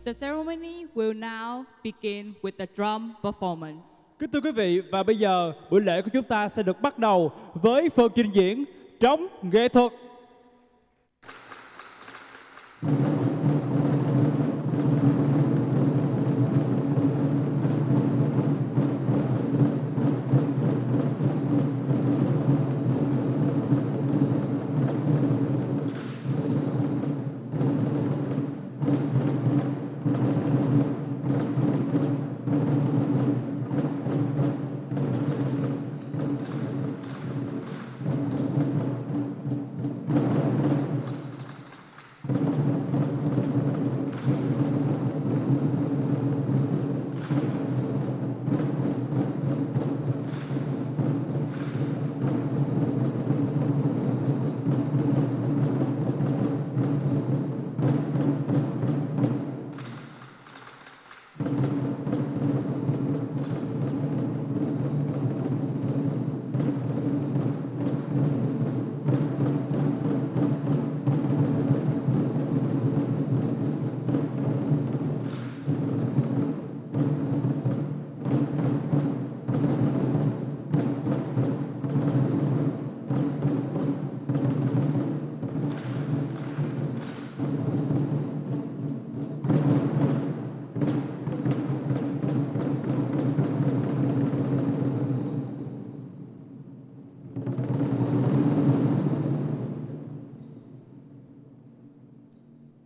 The ceremony will now begin with the drum performance. Kính thưa quý vị, và bây giờ buổi lễ của chúng ta sẽ được bắt đầu với phần trình diễn trống nghệ thuật.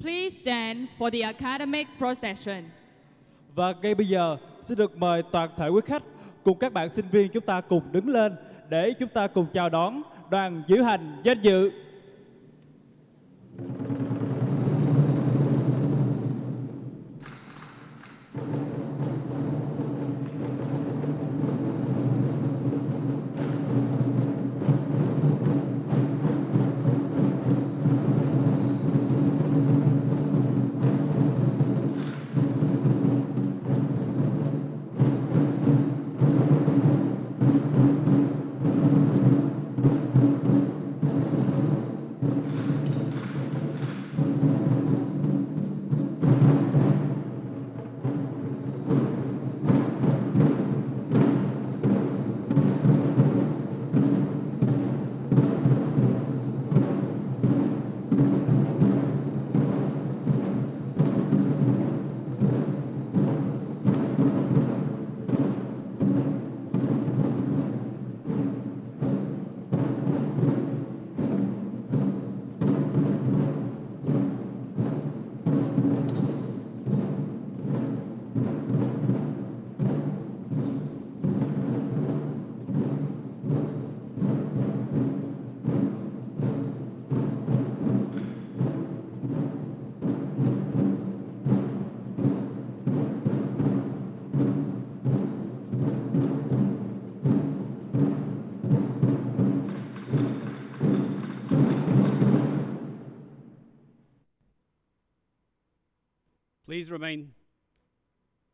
Please stand for the academic procession. Và ngay bây giờ xin được mời toàn thể quý khách cùng các bạn sinh viên chúng ta cùng đứng lên để chúng ta cùng chào đón đoàn diễu hành danh dự.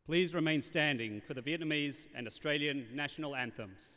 Please remain standing for the Vietnamese and Australian national anthems.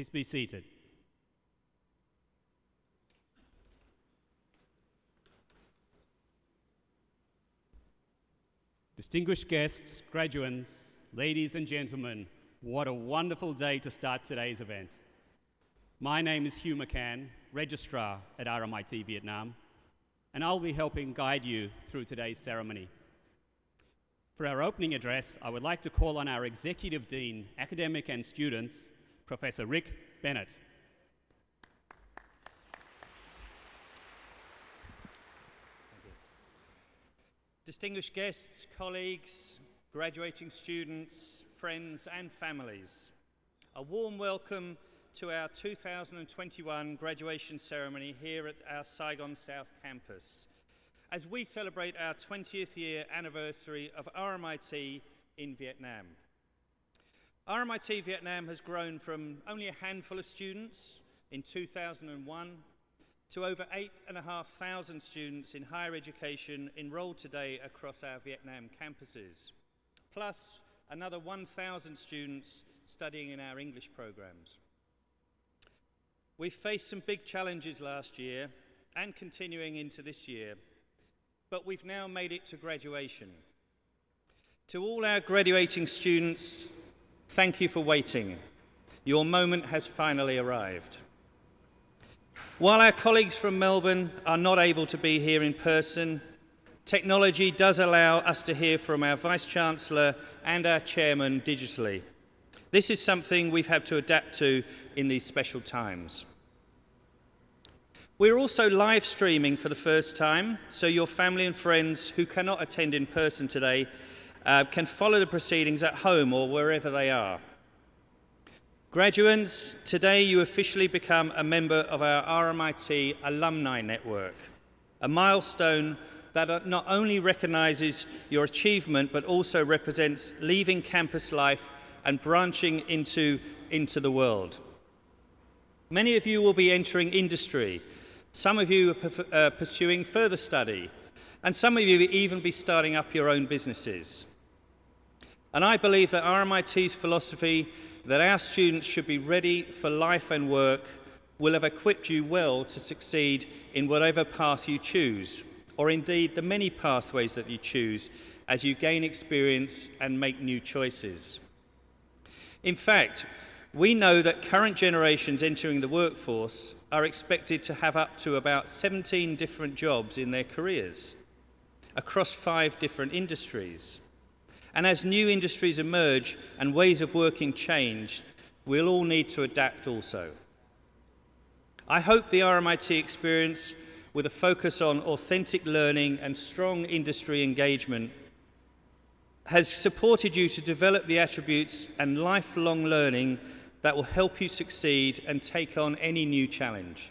Please be seated. Distinguished guests, graduates, ladies and gentlemen, what a wonderful day to start today's event. My name is Hugh McCann, Registrar at RMIT Vietnam, and I'll be helping guide you through today's ceremony. For our opening address, I would like to call on our Executive Dean, Academic and Students, Professor Rick Bennett. Distinguished guests, colleagues, graduating students, friends and families, a warm welcome to our 2021 graduation ceremony here at our Saigon South campus, as we celebrate our 20th year anniversary of RMIT in Vietnam. RMIT Vietnam has grown from only a handful of students in 2001 to over 8,500 students in higher education enrolled today across our Vietnam campuses, plus another 1,000 students studying in our English programs. We faced some big challenges last year and continuing into this year, but we've now made it to graduation. To all our graduating students, thank you for waiting. Your moment has finally arrived. While our colleagues from Melbourne are not able to be here in person, technology does allow us to hear from our Vice-Chancellor and our Chairman digitally. This is something we've had to adapt to in these special times. We're also live streaming for the first time, so your family and friends who cannot attend in person today can follow the proceedings at home or wherever they are. Graduates, today you officially become a member of our RMIT Alumni Network, a milestone that not only recognises your achievement but also represents leaving campus life and branching into the world. Many of you will be entering industry, some of you are pursuing further study, and some of you will even be starting up your own businesses. And I believe that RMIT's philosophy that our students should be ready for life and work will have equipped you well to succeed in whatever path you choose, or indeed the many pathways that you choose as you gain experience and make new choices. In fact, we know that current generations entering the workforce are expected to have up to about 17 different jobs in their careers across 5 different industries. And as new industries emerge and ways of working change, we'll all need to adapt also. I hope the RMIT experience, with a focus on authentic learning and strong industry engagement, has supported you to develop the attributes and lifelong learning that will help you succeed and take on any new challenge.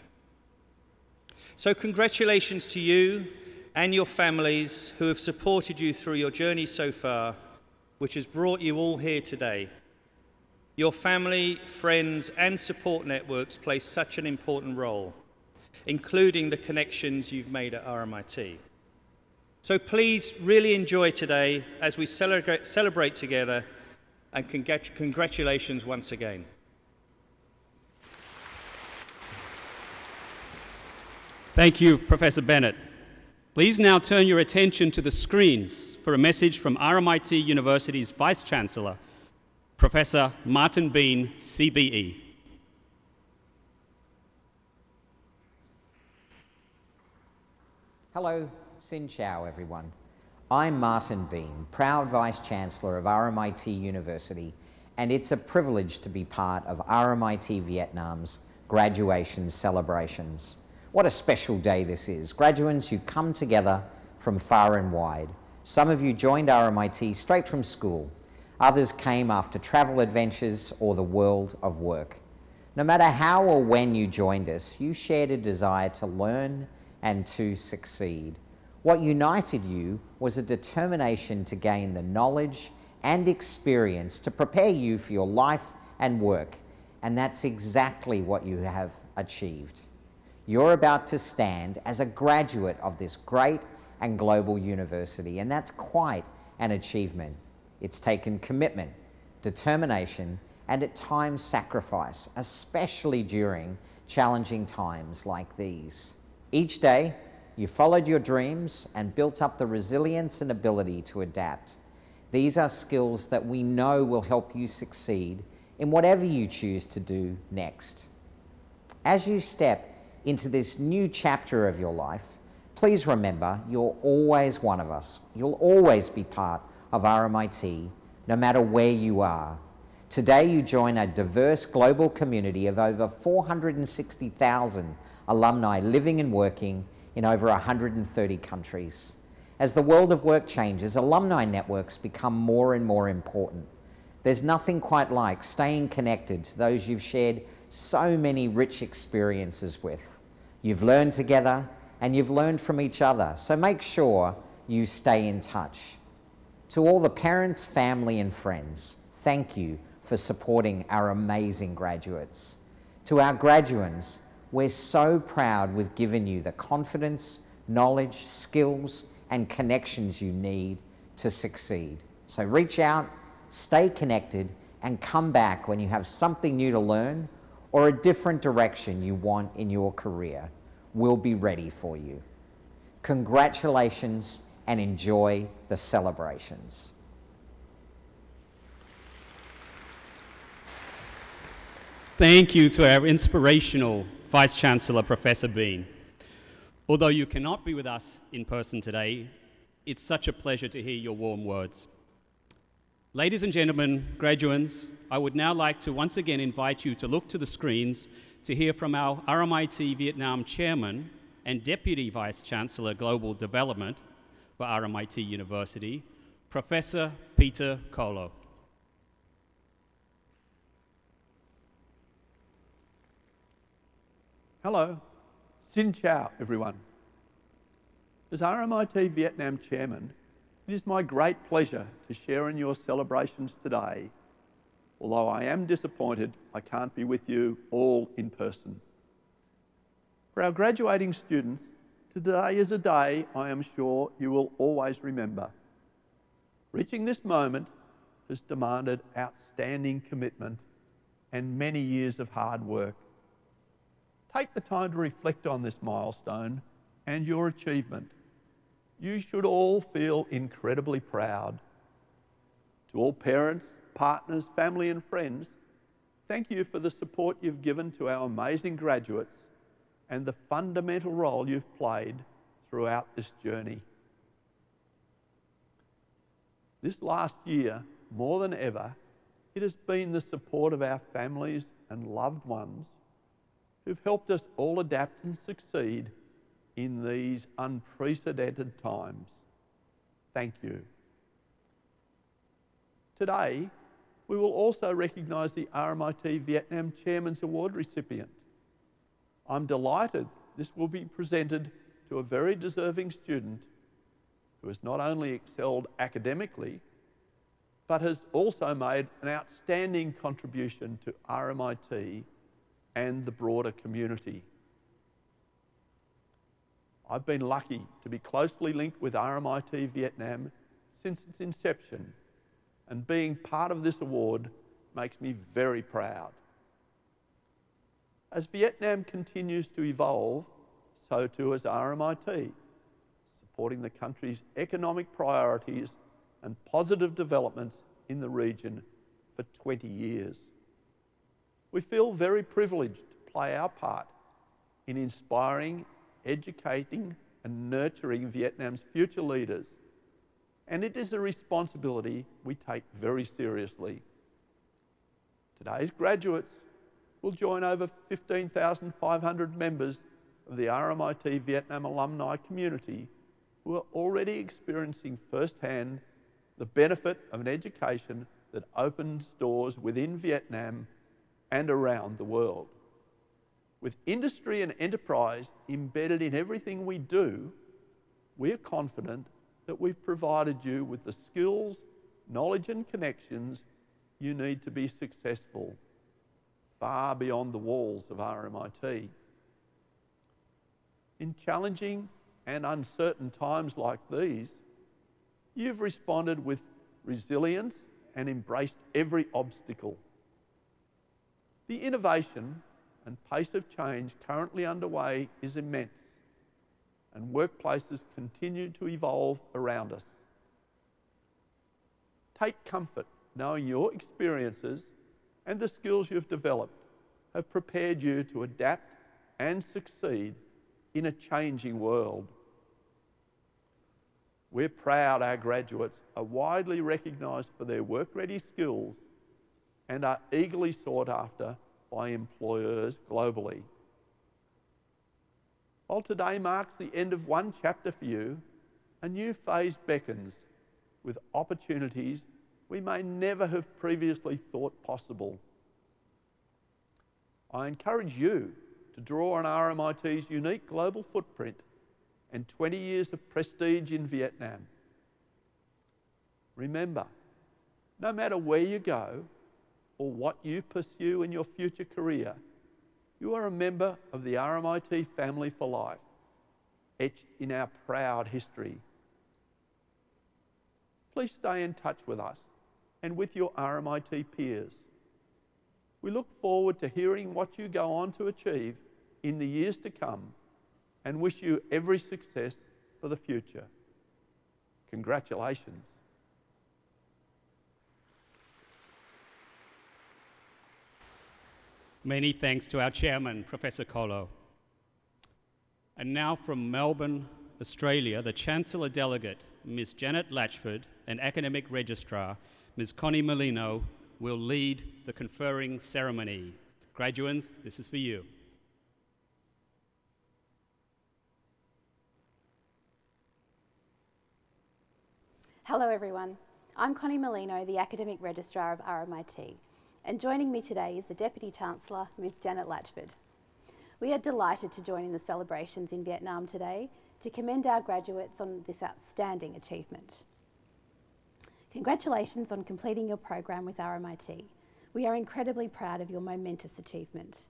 So congratulations to you and your families who have supported you through your journey so far, which has brought you all here today. Your family, friends, and support networks play such an important role, including the connections you've made at RMIT. So please really enjoy today as we celebrate together, and congratulations once again. Thank you, Professor Bennett. Please now turn your attention to the screens for a message from RMIT University's Vice-Chancellor, Professor Martin Bean, CBE. Hello, Xin Chào everyone. I'm Martin Bean, proud Vice-Chancellor of RMIT University, and it's a privilege to be part of RMIT Vietnam's graduation celebrations. What a special day this is. Graduates, you come together from far and wide. Some of you joined RMIT straight from school. Others came after travel adventures or the world of work. No matter how or when you joined us, you shared a desire to learn and to succeed. What united you was a determination to gain the knowledge and experience to prepare you for your life and work. And that's exactly what you have achieved. You're about to stand as a graduate of this great and global university, and that's quite an achievement. It's taken commitment, determination, and at times sacrifice, especially during challenging times like these. Each day, you followed your dreams and built up the resilience and ability to adapt. These are skills that we know will help you succeed in whatever you choose to do next. As you step into this new chapter of your life, please remember you're always one of us. You'll always be part of RMIT, no matter where you are. Today you join a diverse global community of over 460,000 alumni living and working in over 130 countries. As the world of work changes, alumni networks become more and more important. There's nothing quite like staying connected to those you've shared so many rich experiences with. You've learned together and you've learned from each other, so make sure you stay in touch. To all the parents, family and friends, thank you for supporting our amazing graduates. To our graduands, we're so proud we've given you the confidence, knowledge, skills and connections you need to succeed. So reach out, stay connected and come back when you have something new to learn or a different direction you want in your career. We'll be ready for you. Congratulations and enjoy the celebrations. Thank you to our inspirational Vice-Chancellor, Professor Bean. Although you cannot be with us in person today, it's such a pleasure to hear your warm words. Ladies and gentlemen, graduates, I would now like to once again invite you to look to the screens to hear from our RMIT Vietnam Chairman and Deputy Vice-Chancellor Global Development for RMIT University, Professor Peter Kolo. Hello, xin chào everyone. As RMIT Vietnam Chairman, it is my great pleasure to share in your celebrations today, although I am disappointed I can't be with you all in person. For our graduating students, today is a day I am sure you will always remember. Reaching this moment has demanded outstanding commitment and many years of hard work. Take the time to reflect on this milestone and your achievement. You should all feel incredibly proud. To all parents, partners, family and friends, thank you for the support you've given to our amazing graduates and the fundamental role you've played throughout this journey. This last year, more than ever, it has been the support of our families and loved ones who've helped us all adapt and succeed in these unprecedented times. Thank you. Today, we will also recognise the RMIT Vietnam Chairman's Award recipient. I'm delighted this will be presented to a very deserving student who has not only excelled academically, but has also made an outstanding contribution to RMIT and the broader community. I've been lucky to be closely linked with RMIT Vietnam since its inception, and being part of this award makes me very proud. As Vietnam continues to evolve, so too has RMIT, supporting the country's economic priorities and positive developments in the region for 20 years. We feel very privileged to play our part in inspiring, educating and nurturing Vietnam's future leaders, and it is a responsibility we take very seriously. Today's graduates will join over 15,500 members of the RMIT Vietnam alumni community who are already experiencing firsthand the benefit of an education that opens doors within Vietnam and around the world. With industry and enterprise embedded in everything we do, we are confident that we've provided you with the skills, knowledge and connections you need to be successful, far beyond the walls of RMIT. In challenging and uncertain times like these, you've responded with resilience and embraced every obstacle. The innovation and pace of change currently underway is immense, and workplaces continue to evolve around us. Take comfort knowing your experiences and the skills you've developed have prepared you to adapt and succeed in a changing world. We're proud our graduates are widely recognised for their work-ready skills and are eagerly sought after by employers globally. While today marks the end of one chapter for you, a new phase beckons with opportunities we may never have previously thought possible. I encourage you to draw on RMIT's unique global footprint and 20 years of prestige in Vietnam. Remember, no matter where you go or what you pursue in your future career, you are a member of the RMIT family for life, etched in our proud history. Please stay in touch with us and with your RMIT peers. We look forward to hearing what you go on to achieve in the years to come and wish you every success for the future. Congratulations. Many thanks to our chairman, Professor Colo. And now from Melbourne, Australia, the Chancellor Delegate, Ms. Janet Latchford, and Academic Registrar, Ms. Connie Molino, will lead the conferring ceremony. Graduates, this is for you. Hello everyone, I'm Connie Molino, the Academic Registrar of RMIT, and joining me today is the Deputy Chancellor, Ms. Janet Latchford. We are delighted to join in the celebrations in Vietnam today to commend our graduates on this outstanding achievement. Congratulations on completing your program with RMIT. We are incredibly proud of your momentous achievement.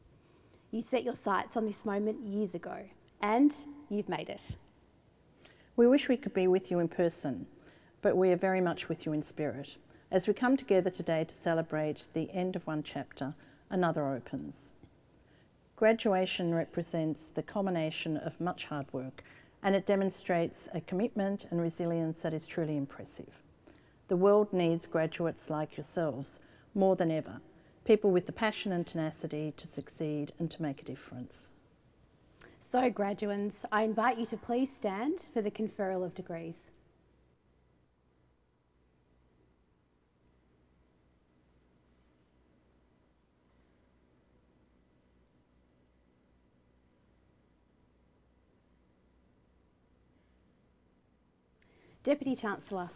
You set your sights on this moment years ago, and you've made it. We wish we could be with you in person, but we are very much with you in spirit. As we come together today to celebrate the end of one chapter, another opens. Graduation represents the culmination of much hard work, and it demonstrates a commitment and resilience that is truly impressive. The world needs graduates like yourselves more than ever, people with the passion and tenacity to succeed and to make a difference. So graduates, I invite you to please stand for the conferral of degrees. Deputy Chancellor,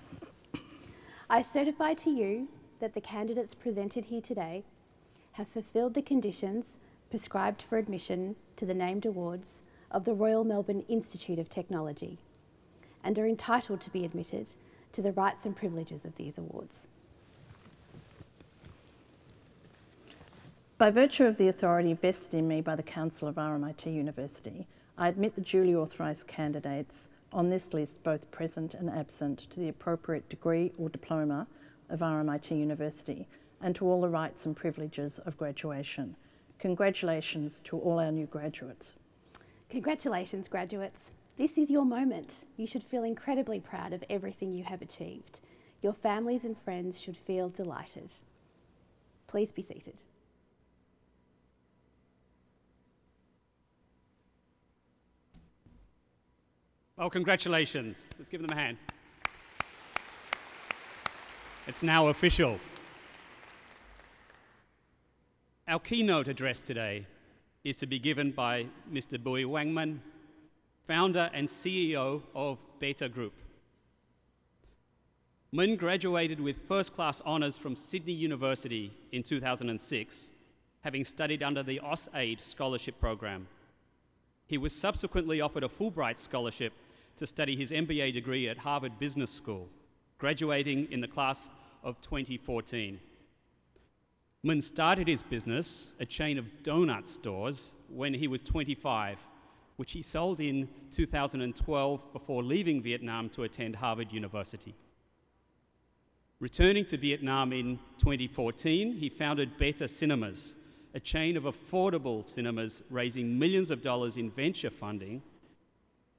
I certify to you that the candidates presented here today have fulfilled the conditions prescribed for admission to the named awards of the Royal Melbourne Institute of Technology and are entitled to be admitted to the rights and privileges of these awards. By virtue of the authority vested in me by the Council of RMIT University, I admit the duly authorised candidates on this list, both present and absent, to the appropriate degree or diploma of RMIT University and to all the rights and privileges of graduation. Congratulations to all our new graduates. Congratulations, graduates. This is your moment. You should feel incredibly proud of everything you have achieved. Your families and friends should feel delighted. Please be seated. Oh, congratulations. Let's give them a hand. It's now official. Our keynote address today is to be given by Mr. Bùi Quang Minh, founder and CEO of Beta Group. Minh graduated with first-class honours from Sydney University in 2006, having studied under the AusAid scholarship program. He was subsequently offered a Fulbright scholarship to study his MBA degree at Harvard Business School, graduating in the class of 2014. Minh started his business, a chain of donut stores, when he was 25, which he sold in 2012 before leaving Vietnam to attend Harvard University. Returning to Vietnam in 2014, he founded Beta Cinemas, a chain of affordable cinemas raising millions of dollars in venture funding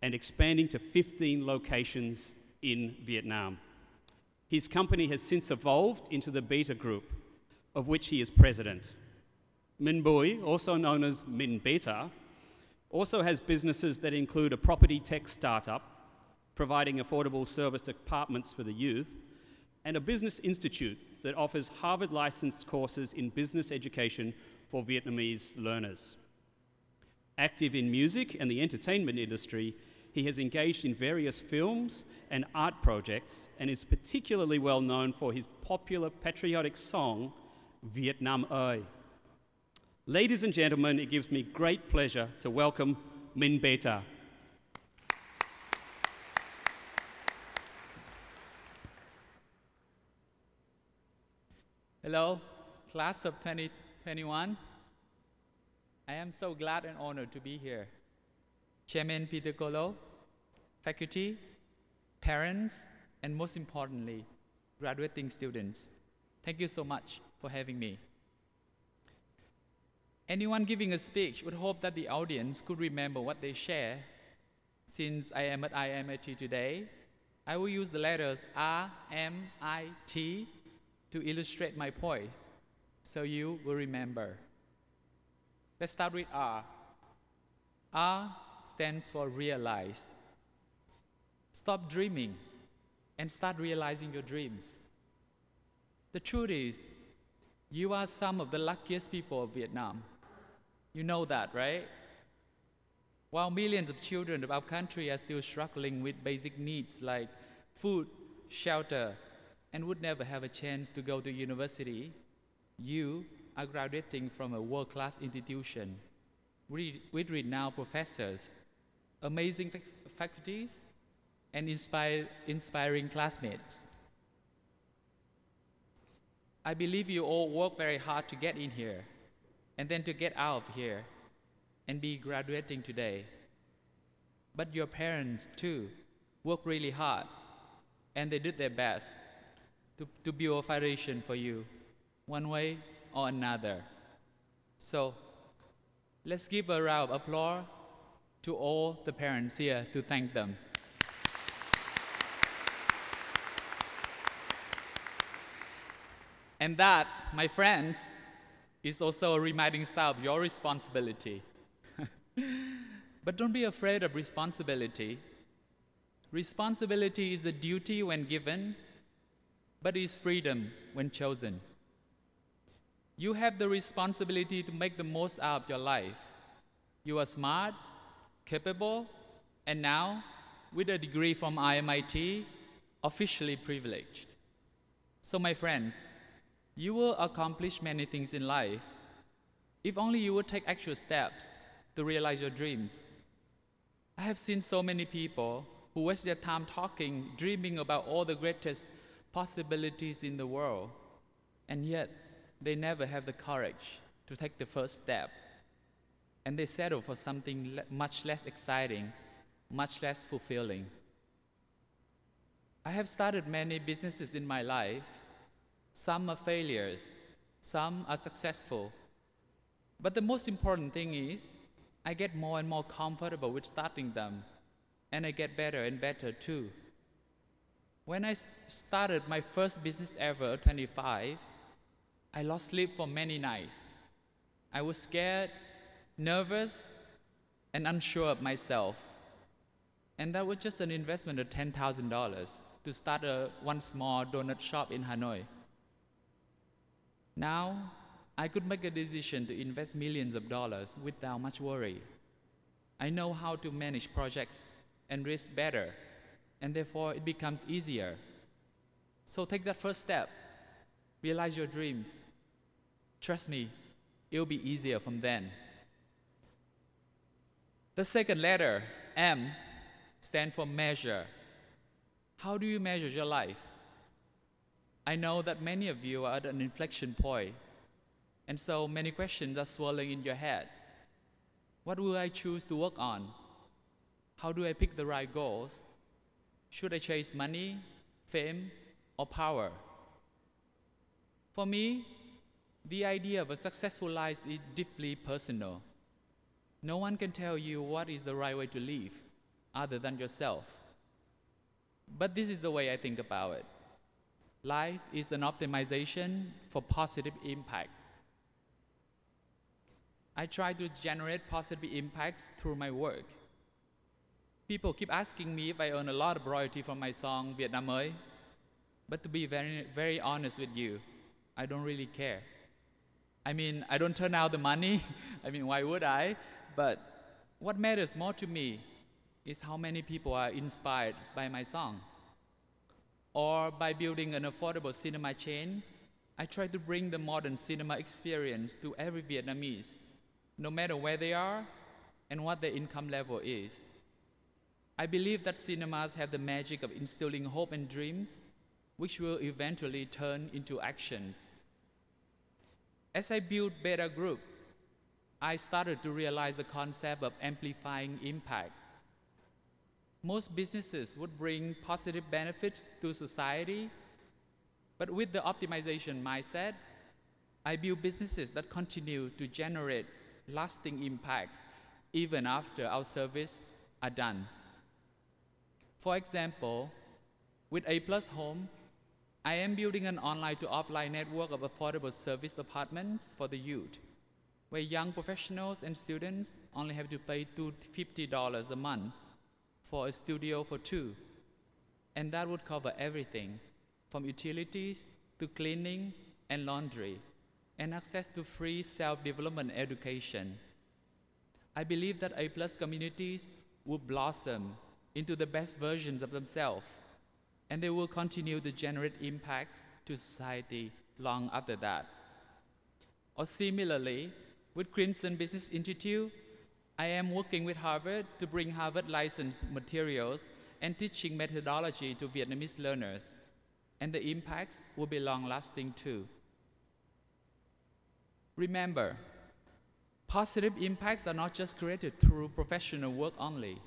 and expanding to 15 locations in Vietnam. His company has since evolved into the Beta Group, of which he is president. Minh Bui, also known as Minh Beta, also has businesses that include a property tech startup, providing affordable serviced apartments for the youth, and a business institute that offers Harvard-licensed courses in business education for Vietnamese learners. Active in music and the entertainment industry, he has engaged in various films and art projects and is particularly well known for his popular patriotic song, Vietnam ơi. Ladies and gentlemen, it gives me great pleasure to welcome Minh Beta. Hello, class of 2021. I am so glad and honored to be here. Chairman Peter Colo, faculty, parents, and most importantly, graduating students. Thank you so much for having me. Anyone giving a speech would hope that the audience could remember what they share. Since I am at RMIT today, I will use the letters RMIT to illustrate my points, so you will remember. Let's start with R. R stands for realize. Stop dreaming and start realizing your dreams. The truth is, you are some of the luckiest people of Vietnam. You know that, right? While millions of children of our country are still struggling with basic needs like food, shelter, and would never have a chance to go to university, you are graduating from a world-class institution with renowned professors, amazing faculties, and inspiring classmates. I believe you all work very hard to get in here, and then to get out of here and be graduating today. But your parents too worked really hard, and they did their best to build a foundation for you, one way or another. So, let's give a round of applause to all the parents here to thank them. And that, my friends, is also a reminding sign of your responsibility. But don't be afraid of responsibility. Responsibility is a duty when given, but is freedom when chosen. You have the responsibility to make the most out of your life. You are smart, capable, and now, with a degree from RMIT, officially privileged. So my friends, you will accomplish many things in life if only you would take actual steps to realize your dreams. I have seen so many people who waste their time talking, dreaming about all the greatest possibilities in the world, and yet they never have the courage to take the first step, and they settle for something much less exciting, much less fulfilling. I have started many businesses in my life. Some are failures, some are successful. But the most important thing is, I get more and more comfortable with starting them, and I get better and better too. When I started my first business ever at 25, I lost sleep for many nights. I was scared, nervous, and unsure of myself. And that was just an investment of $10,000 to start one small donut shop in Hanoi. Now, I could make a decision to invest millions of dollars without much worry. I know how to manage projects and risk better, and therefore it becomes easier. So take that first step. Realize your dreams. Trust me, it'll be easier from then. The second letter, M, stands for measure. How do you measure your life? I know that many of you are at an inflection point, and so many questions are swirling in your head. What will I choose to work on? How do I pick the right goals? Should I chase money, fame, or power? For me, The idea of a successful life is deeply personal. No one can tell you what is the right way to live other than yourself. But this is the way I think about it. Life is an optimization for positive impact. I try to generate positive impacts through my work. People keep asking me if I earn a lot of royalty from my song Việt Nam ơi. But to be very, very honest with you, I don't really care. I mean, I don't turn out the money. I mean, why would I? But what matters more to me is how many people are inspired by my song. Or by building an affordable cinema chain, I try to bring the modern cinema experience to every Vietnamese, no matter where they are and what their income level is. I believe that cinemas have the magic of instilling hope and dreams, which will eventually turn into actions. As I built Beta Group, I started to realize the concept of amplifying impact. Most businesses would bring positive benefits to society, but with the optimization mindset, I build businesses that continue to generate lasting impacts even after our services are done. For example, with A+ Home, I am building an online to offline network of affordable service apartments for the youth, where young professionals and students only have to pay $250 a month for a studio for two. And that would cover everything, from utilities to cleaning and laundry, and access to free self-development education. I believe that A+ communities will blossom into the best versions of themselves, and they will continue to generate impacts to society long after that. Or similarly, with Crimson Business Institute, I am working with Harvard to bring Harvard licensed materials and teaching methodology to Vietnamese learners, and the impacts will be long-lasting too. Remember, positive impacts are not just created through professional work only.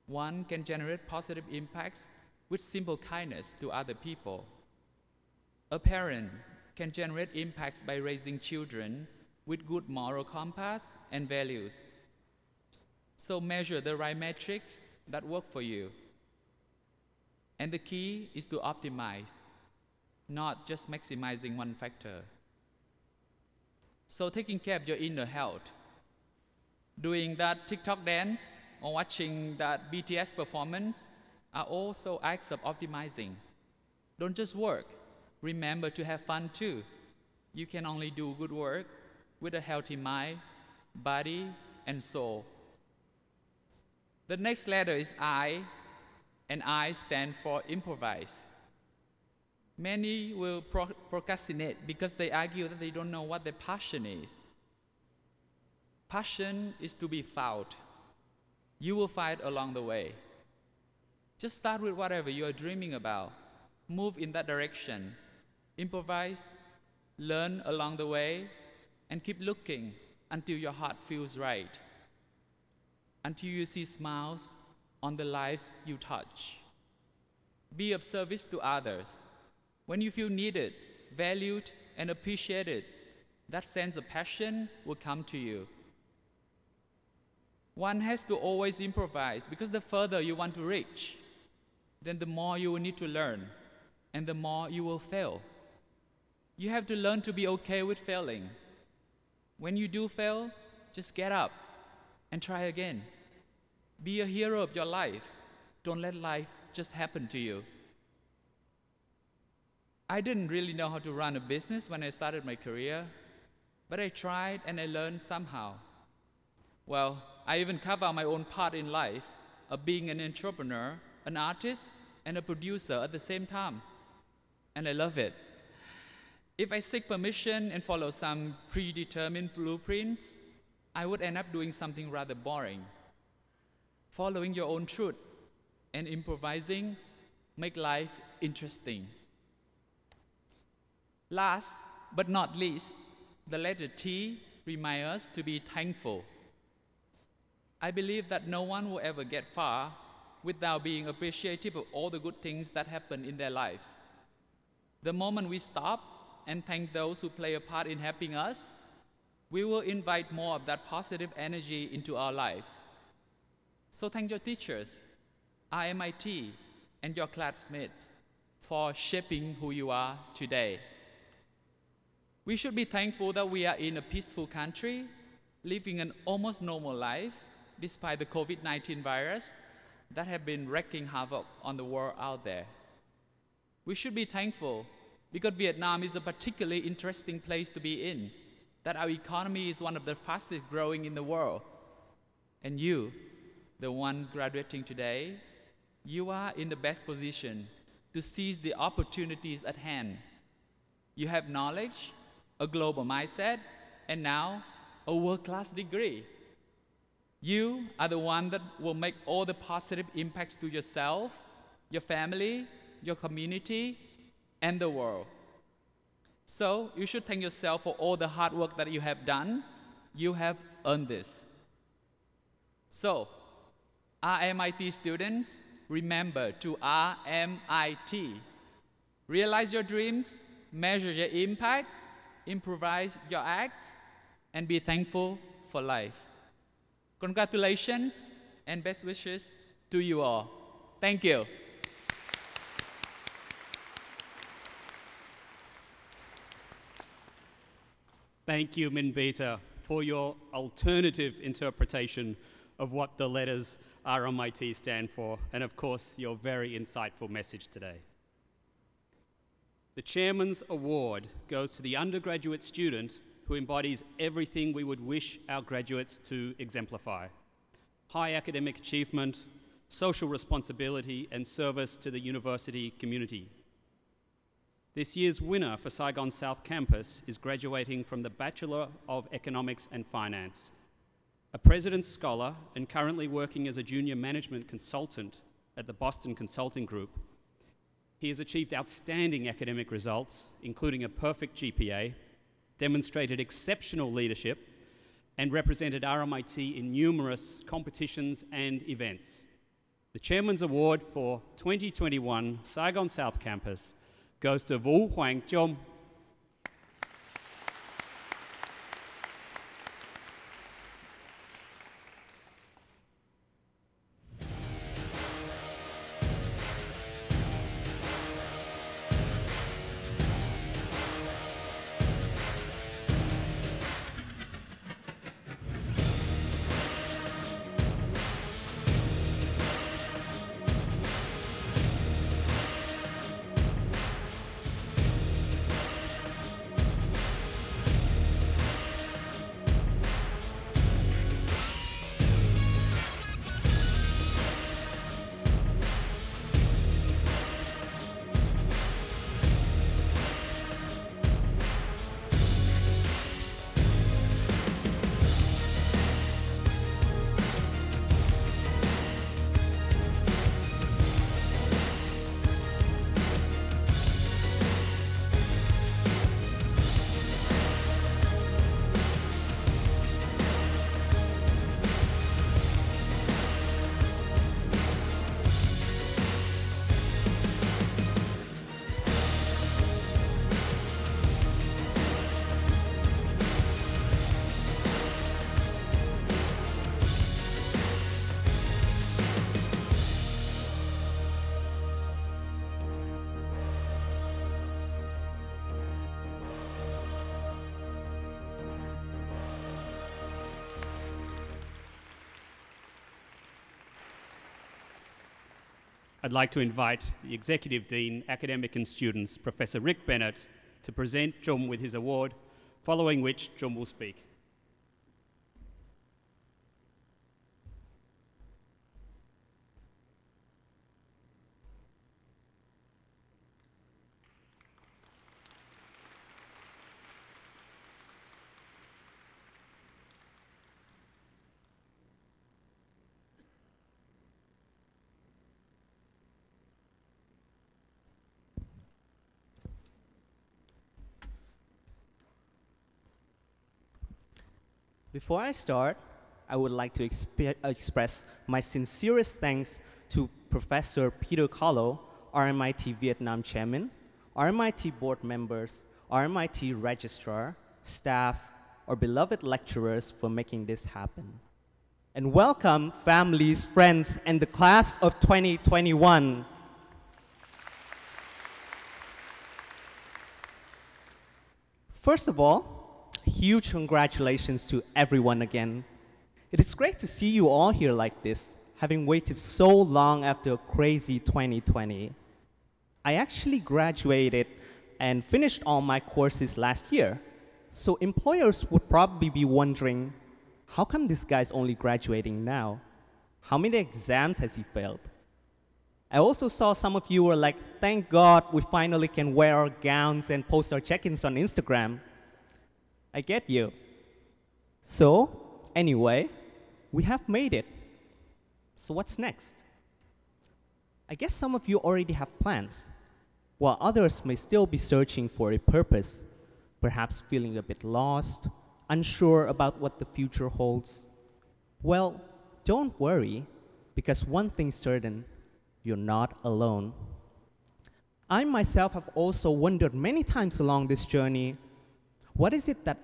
One can generate positive impacts with simple kindness to other people. A parent can generate impacts by raising children with good moral compass and values. So measure the right metrics that work for you. And the key is to optimize, not just maximizing one factor. So taking care of your inner health, doing that TikTok dance or watching that BTS performance are also acts of optimizing. Don't just work. Remember to have fun too. You can only do good work with a healthy mind, body, and soul. The next letter is I, and I stand for improvise. Many will procrastinate because they argue that they don't know what their passion is. Passion is to be found. You will find along the way. Just start with whatever you are dreaming about. Move in that direction. Improvise, learn along the way, and keep looking until your heart feels right. Until you see smiles on the lives you touch. Be of service to others. When you feel needed, valued, and appreciated, that sense of passion will come to you. One has to always improvise because the further you want to reach, then the more you will need to learn, and the more you will fail. You have to learn to be okay with failing. When you do fail, just get up and try again. Be a hero of your life. Don't let life just happen to you. I didn't really know how to run a business when I started my career, but I tried and I learned somehow. Well, I even carved out my own path in life of being an entrepreneur, an artist, and a producer at the same time. And I love it. If I seek permission and follow some predetermined blueprints, I would end up doing something rather boring. Following your own truth and improvising make life interesting. Last but not least, the letter T reminds us to be thankful. I believe that no one will ever get far without being appreciative of all the good things that happen in their lives. The moment we stop and thank those who play a part in helping us, we will invite more of that positive energy into our lives. So thank your teachers, RMIT, and your classmates for shaping who you are today. We should be thankful that we are in a peaceful country, living an almost normal life despite the COVID-19 virus that have been wreaking havoc on the world out there. We should be thankful because Vietnam is a particularly interesting place to be in, that our economy is one of the fastest growing in the world. And you, the ones graduating today, you are in the best position to seize the opportunities at hand. You have knowledge, a global mindset, and now a world-class degree. You are the one that will make all the positive impacts to yourself, your family, your community, and the world. So you should thank yourself for all the hard work that you have done. You have earned this. So, RMIT students, remember to RMIT. Realize your dreams, measure your impact, improvise your acts, and be thankful for life. Congratulations and best wishes to you all. Thank you. Thank you, Min Beta, for your alternative interpretation of what the letters RMIT stand for, and of course, your very insightful message today. The Chairman's Award goes to the undergraduate student who embodies everything we would wish our graduates to exemplify: high academic achievement, social responsibility, and service to the university community. This year's winner for Saigon South Campus is graduating from the Bachelor of Economics and Finance. A President's Scholar and currently working as a junior management consultant at the Boston Consulting Group, he has achieved outstanding academic results, including a perfect GPA, demonstrated exceptional leadership, and represented RMIT in numerous competitions and events. The Chairman's Award for 2021 Saigon South Campus goes to Vũ Hoàng Trung. I'd like to invite the Executive Dean, Academic and Students, Professor Rick Bennett, to present Trung with his award, following which Trung will speak. Before I start, I would like to express my sincerest thanks to Professor Peter Kahlo, RMIT Vietnam Chairman, RMIT board members, RMIT registrar, staff, or beloved lecturers for making this happen. And welcome families, friends, and the class of 2021. First of all, huge congratulations to everyone again. It is great to see you all here like this, having waited so long after a crazy 2020. I actually graduated and finished all my courses last year, so employers would probably be wondering, how come this guy's only graduating now? How many exams has he failed? I also saw some of you were like, thank God we finally can wear our gowns and post our check-ins on Instagram. I get you. So, anyway, we have made it. So what's next? I guess some of you already have plans, while others may still be searching for a purpose, perhaps feeling a bit lost, unsure about what the future holds. Well, don't worry, because one thing's certain, you're not alone. I myself have also wondered many times along this journey, what is it that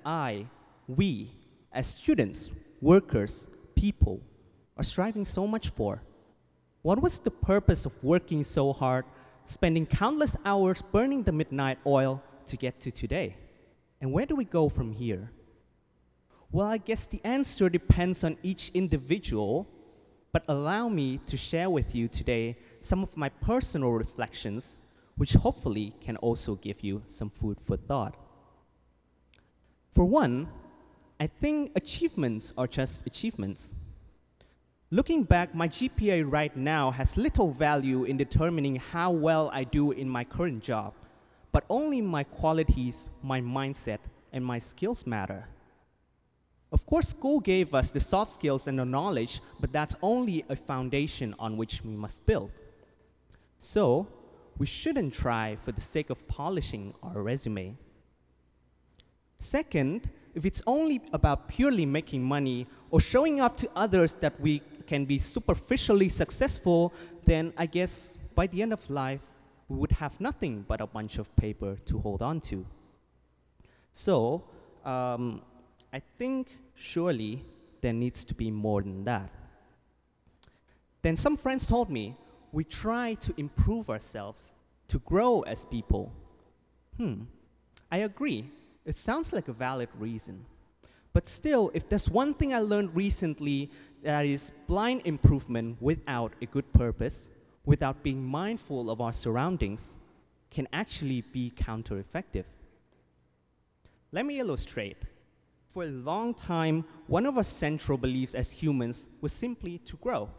we, as students, workers, people, are striving so much for? What was the purpose of working so hard, spending countless hours burning the midnight oil to get to today? And where do we go from here? Well, I guess the answer depends on each individual, but allow me to share with you today some of my personal reflections, which hopefully can also give you some food for thought. For one, I think achievements are just achievements. Looking back, my GPA right now has little value in determining how well I do in my current job, but only my qualities, my mindset, and my skills matter. Of course, school gave us the soft skills and the knowledge, but that's only a foundation on which we must build. So, we shouldn't try for the sake of polishing our resume. Second, if it's only about purely making money or showing off to others that we can be superficially successful, then I guess by the end of life, we would have nothing but a bunch of paper to hold on to. So, I think surely there needs to be more than that. Then some friends told me, we try to improve ourselves, to grow as people. I agree. It sounds like a valid reason. But still, if there's one thing I learned recently, that is blind improvement without a good purpose, without being mindful of our surroundings, can actually be counter-effective. Let me illustrate. For a long time, one of our central beliefs as humans was simply to grow.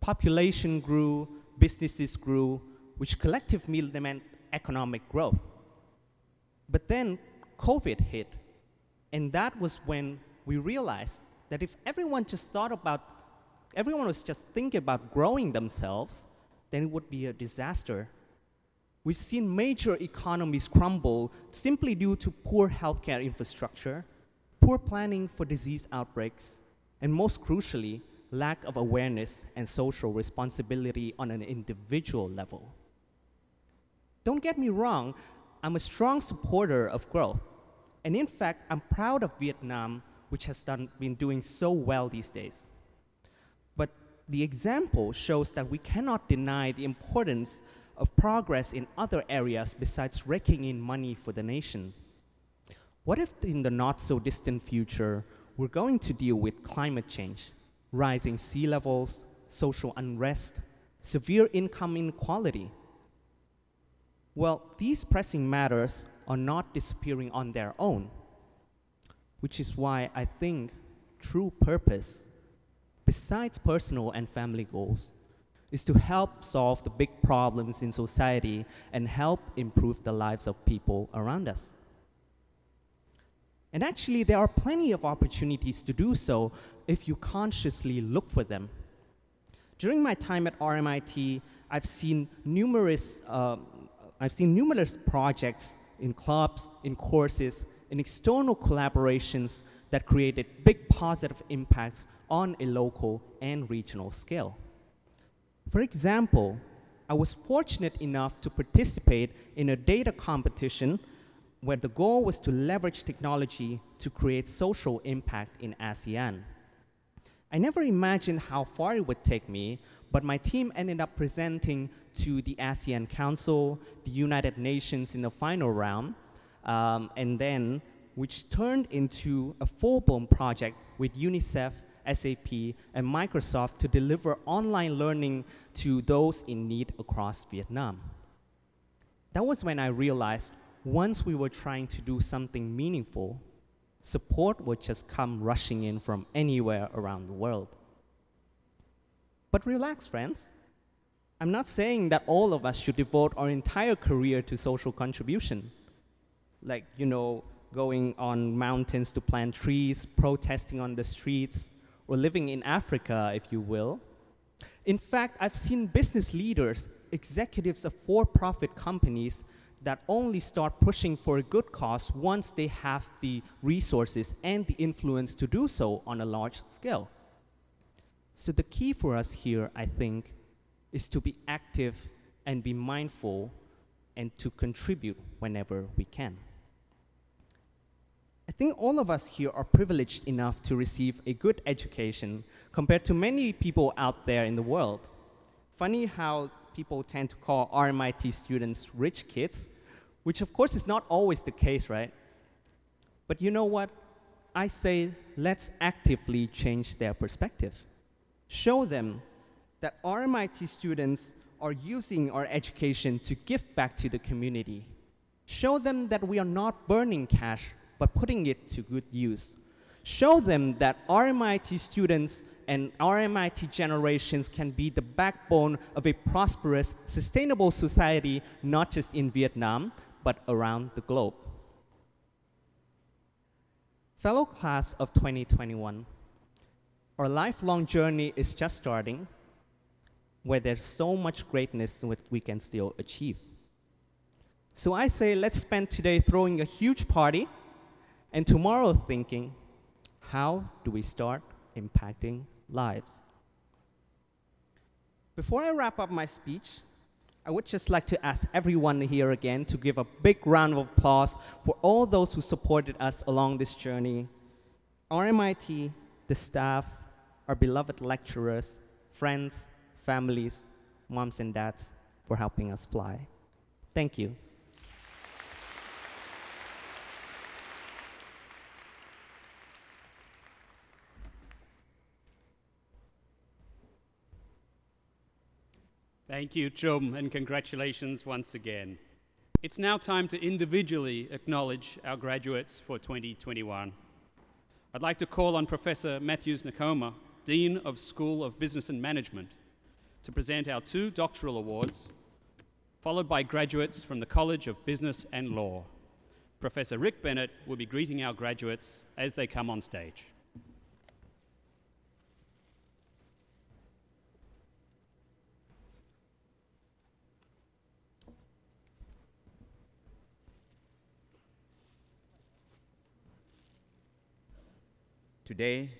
Population grew, businesses grew, which collectively meant economic growth. But then COVID hit, and that was when we realized that if everyone was just thinking about growing themselves, then it would be a disaster. We've seen major economies crumble simply due to poor healthcare infrastructure, poor planning for disease outbreaks, and most crucially, lack of awareness and social responsibility on an individual level. Don't get me wrong, I'm a strong supporter of growth. And in fact, I'm proud of Vietnam, which has been doing so well these days. But the example shows that we cannot deny the importance of progress in other areas besides raking in money for the nation. What if in the not-so-distant future, we're going to deal with climate change, rising sea levels, social unrest, severe income inequality? Well, these pressing matters are not disappearing on their own, which is why I think true purpose, besides personal and family goals, is to help solve the big problems in society and help improve the lives of people around us. And actually, there are plenty of opportunities to do so if you consciously look for them. During my time at RMIT, I've seen numerous projects in clubs, in courses, in external collaborations that created big positive impacts on a local and regional scale. For example, I was fortunate enough to participate in a data competition where the goal was to leverage technology to create social impact in ASEAN. I never imagined how far it would take me, but my team ended up presenting to the ASEAN Council, the United Nations in the final round, and then which turned into a full-blown project with UNICEF, SAP, and Microsoft to deliver online learning to those in need across Vietnam. That was when I realized once we were trying to do something meaningful, support would just come rushing in from anywhere around the world. But relax, friends. I'm not saying that all of us should devote our entire career to social contribution. Like, going on mountains to plant trees, protesting on the streets, or living in Africa, if you will. In fact, I've seen business leaders, executives of for-profit companies that only start pushing for a good cause once they have the resources and the influence to do so on a large scale. So the key for us here, I think, is to be active and be mindful and to contribute whenever we can. I think all of us here are privileged enough to receive a good education compared to many people out there in the world. Funny how people tend to call RMIT students rich kids, which of course is not always the case, right? But you know what? I say let's actively change their perspective. Show them that RMIT students are using our education to give back to the community. Show them that we are not burning cash, but putting it to good use. Show them that RMIT students and RMIT generations can be the backbone of a prosperous, sustainable society, not just in Vietnam, but around the globe. Fellow class of 2021, our lifelong journey is just starting, where there's so much greatness that we can still achieve. So I say let's spend today throwing a huge party, and tomorrow thinking, how do we start impacting lives? Before I wrap up my speech, I would just like to ask everyone here again to give a big round of applause for all those who supported us along this journey. RMIT, the staff, our beloved lecturers, friends, families, moms and dads, for helping us fly. Thank you. Thank you, Chum, and congratulations once again. It's now time to individually acknowledge our graduates for 2021. I'd like to call on Professor Matthews Nakoma, Dean of School of Business and Management, to present our 2 doctoral awards, followed by graduates from the College of Business and Law. Professor Rick Bennett will be greeting our graduates as they come on stage. Today,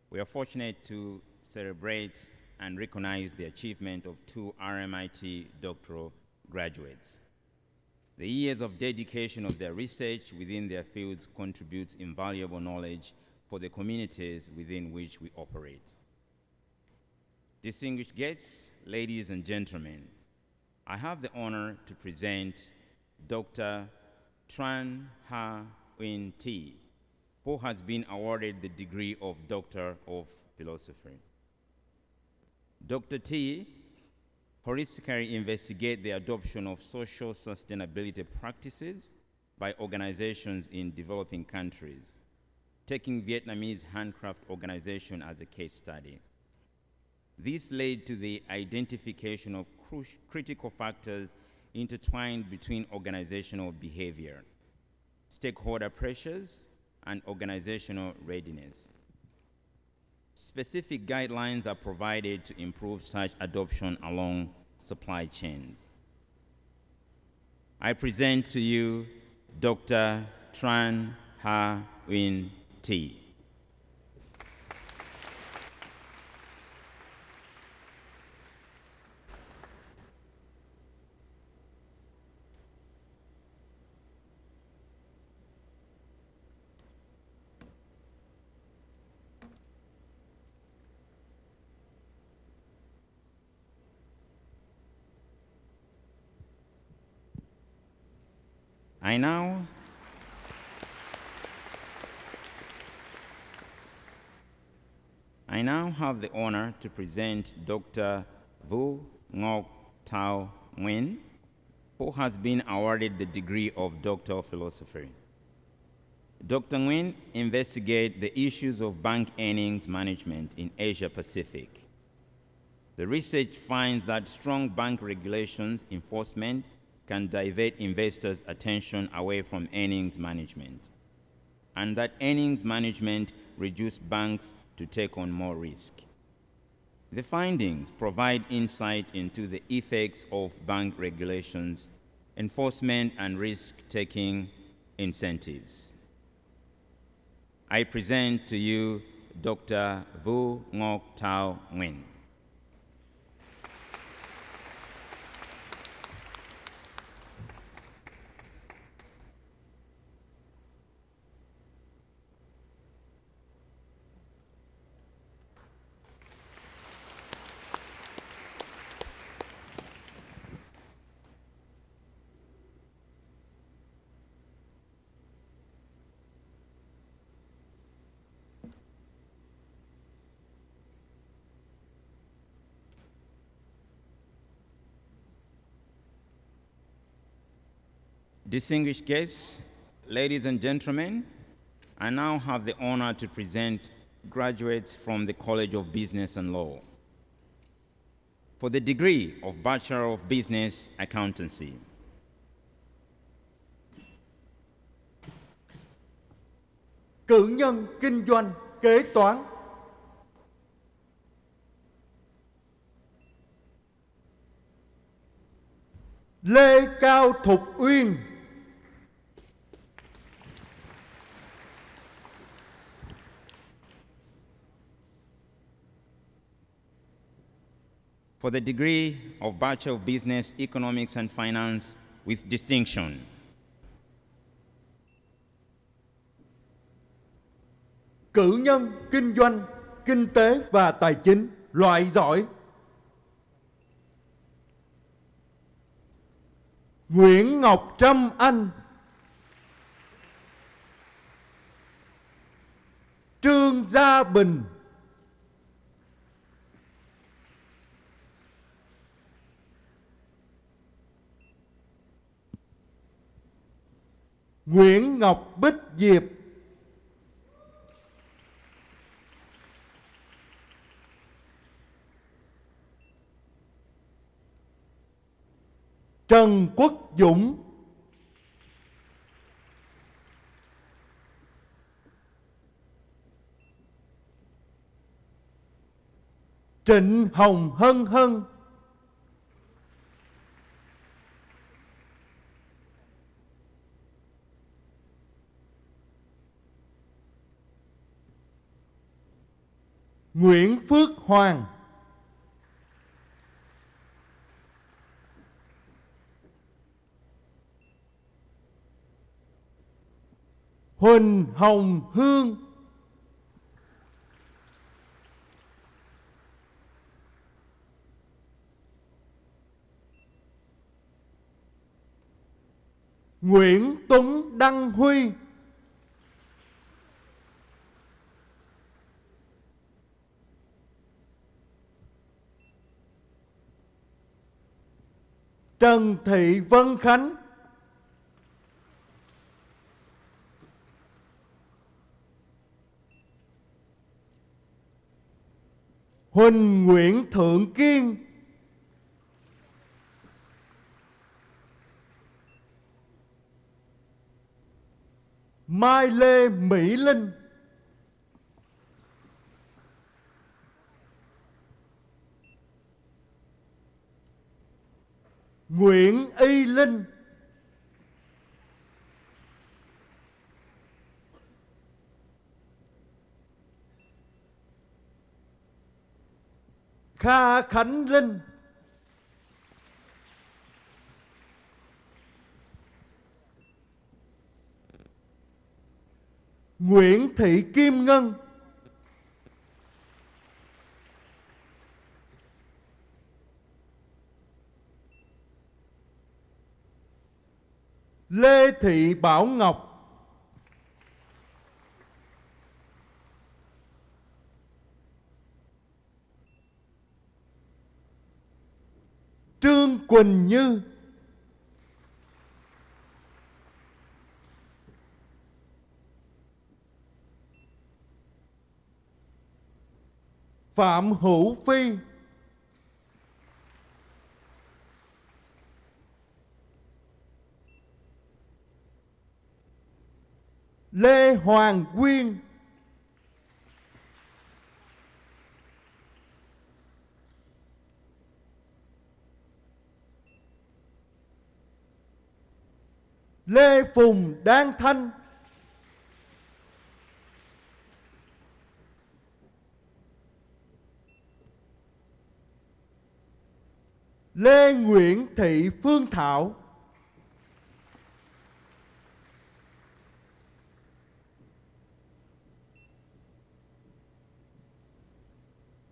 we are fortunate to celebrate and recognize the achievement of 2 RMIT doctoral graduates. The years of dedication of their research within their fields contributes invaluable knowledge for the communities within which we operate. Distinguished guests, ladies and gentlemen, I have the honor to present Dr. Tran Ha Nguyen T, who has been awarded the degree of Doctor of Philosophy. Dr. T holistically investigates the adoption of social sustainability practices by organizations in developing countries, taking Vietnamese handcraft organization as a case study. This led to the identification of critical factors intertwined between organizational behavior, stakeholder pressures, and organizational readiness. Specific guidelines are provided to improve such adoption along supply chains. I present to you Dr. Tran Ha Nguyen T. I now have the honor to present Dr. Vu Ngoc Thao Nguyen, who has been awarded the degree of Doctor of Philosophy. Dr. Nguyen investigates the issues of bank earnings management in Asia Pacific. The research finds that strong bank regulations enforcement can divert investors' attention away from earnings management, and that earnings management reduces banks to take on more risk. The findings provide insight into the effects of bank regulations, enforcement, and risk-taking incentives. I present to you Dr. Vu Ngoc Thao Nguyen. Distinguished guests, ladies and gentlemen, I now have the honor to present graduates from the College of Business and Law for the degree of Bachelor of Business Accountancy. Cử nhân kinh doanh kế toán. Lê Cao Thục Uyên. For the degree of Bachelor of Business, Economics and Finance with distinction. Cử nhân kinh doanh, kinh tế và tài chính, loại giỏi. Nguyễn Ngọc Trâm Anh. Trương Gia Bình. Nguyễn Ngọc Bích Diệp. Trần Quốc Dũng. Trịnh Hồng Hân Hân. Nguyễn Phước Hoàng. Huỳnh Hồng Hương. Nguyễn Tuấn Đăng Huy. Trần Thị Vân Khánh. Huỳnh Nguyễn Thượng Kiên. Mai Lê Mỹ Linh. Nguyễn Y Linh. Kha Khánh Linh. Nguyễn Thị Kim Ngân. Lê Thị Bảo Ngọc, Trương Quỳnh Như, Phạm Hữu Phi, Lê Hoàng Quyên, Lê Phùng Đan Thanh, Lê Nguyễn Thị Phương Thảo,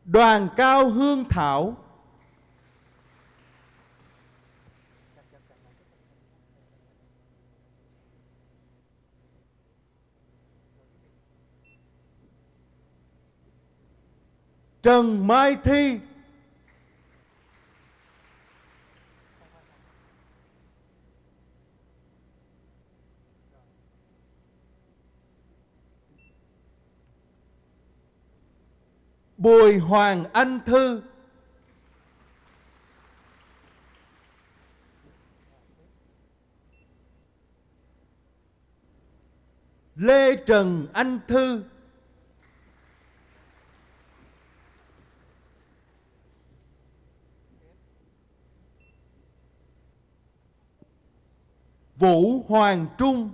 Đoàn Cao Hương Thảo, Trần Mai Thi, Bùi Hoàng Anh Thư, Lê Trần Anh Thư, Vũ Hoàng Trung,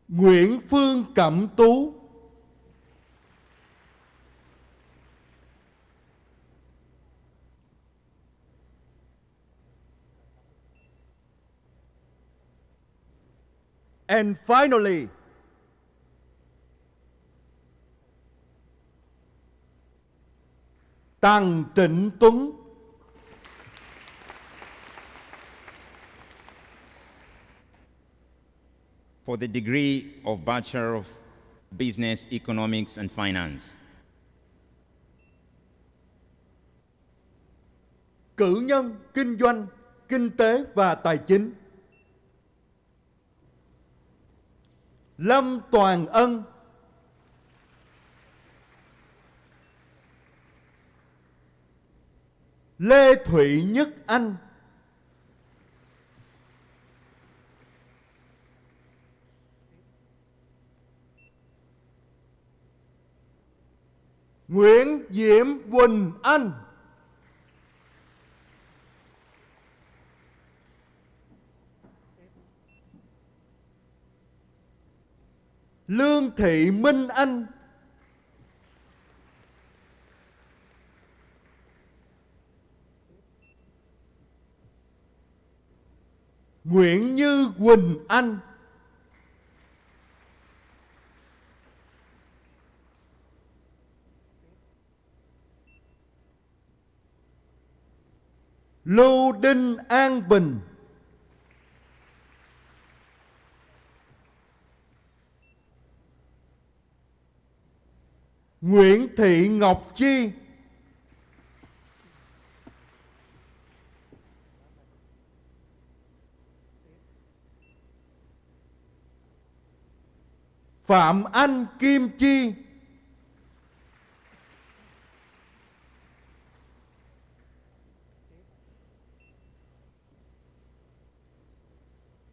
Nguyễn Phương Cẩm Tú, and finally, Tằng Trịnh Tuấn. For the degree of Bachelor of Business, Economics and Finance. Cử nhân, kinh doanh, kinh tế và tài chính. Lâm Toàn Ân, Lê Thụy Nhất Anh, Nguyễn Diễm Quỳnh Anh, Lương Thị Minh Anh, Nguyễn Như Quỳnh Anh, Lưu Đinh An Bình, Nguyễn Thị Ngọc Chi, Phạm Anh Kim Chi,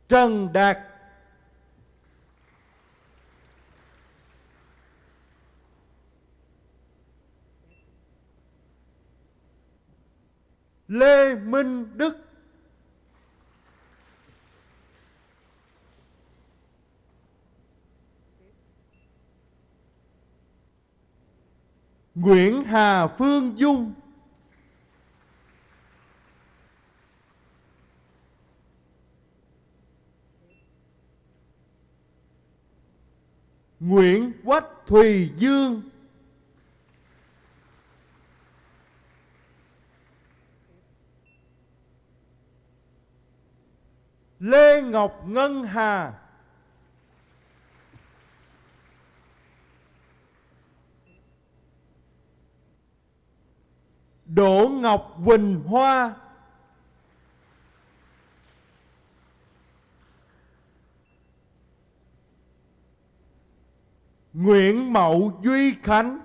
Trần Đạt, Lê Minh Đức, Nguyễn Hà Phương Dung, Nguyễn Quách Thùy Dương, Lê Ngọc Ngân Hà, Đỗ Ngọc Quỳnh Hoa, Nguyễn Mậu Duy Khánh,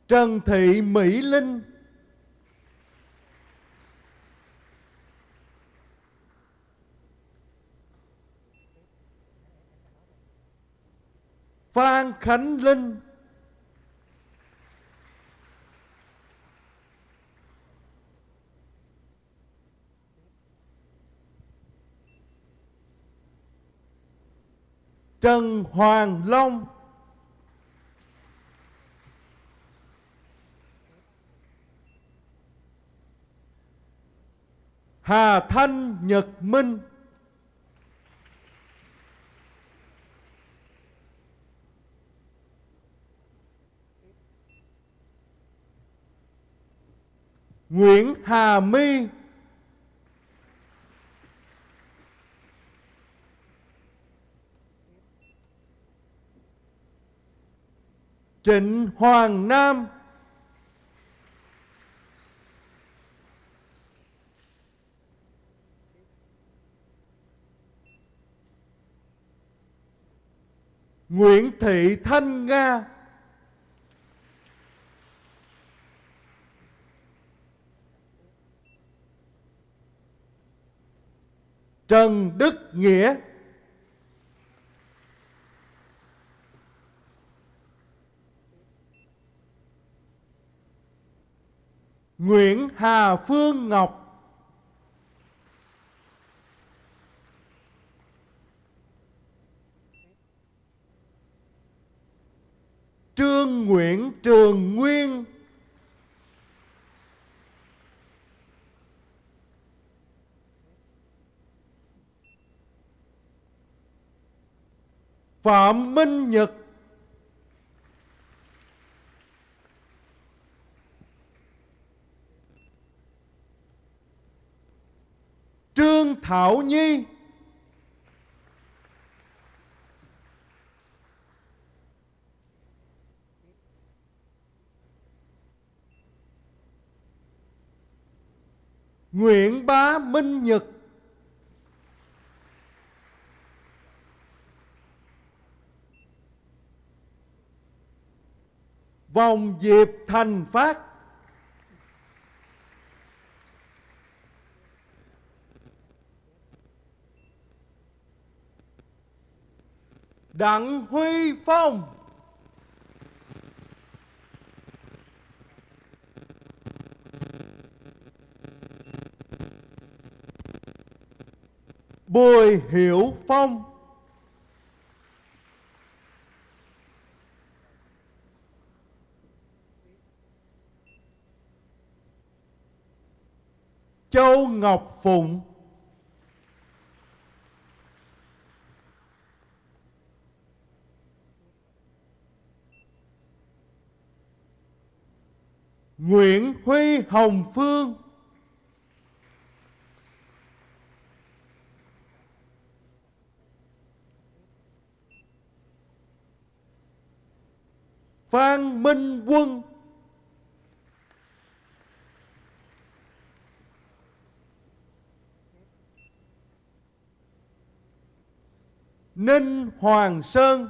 Trần Thị Mỹ Linh, Phan Khánh Linh, Trần Hoàng Long, Hà Thanh Nhật Minh, Nguyễn Hà My, Trịnh Hoàng Nam, Nguyễn Thị Thanh Nga, Trần Đức Nghĩa, Nguyễn Hà Phương Ngọc, Trương Nguyễn Trường Nguyên, Phạm Minh Nhật, Trương Thảo Nhi, Nguyễn Bá Minh Nhật, Vòng Diệp Thành Phát, Đặng Huy Phong, Bùi Hiểu Phong, Châu Ngọc Phụng, Nguyễn Huy Hồng Phương, Phan Minh Quân, Ninh Hoàng Sơn,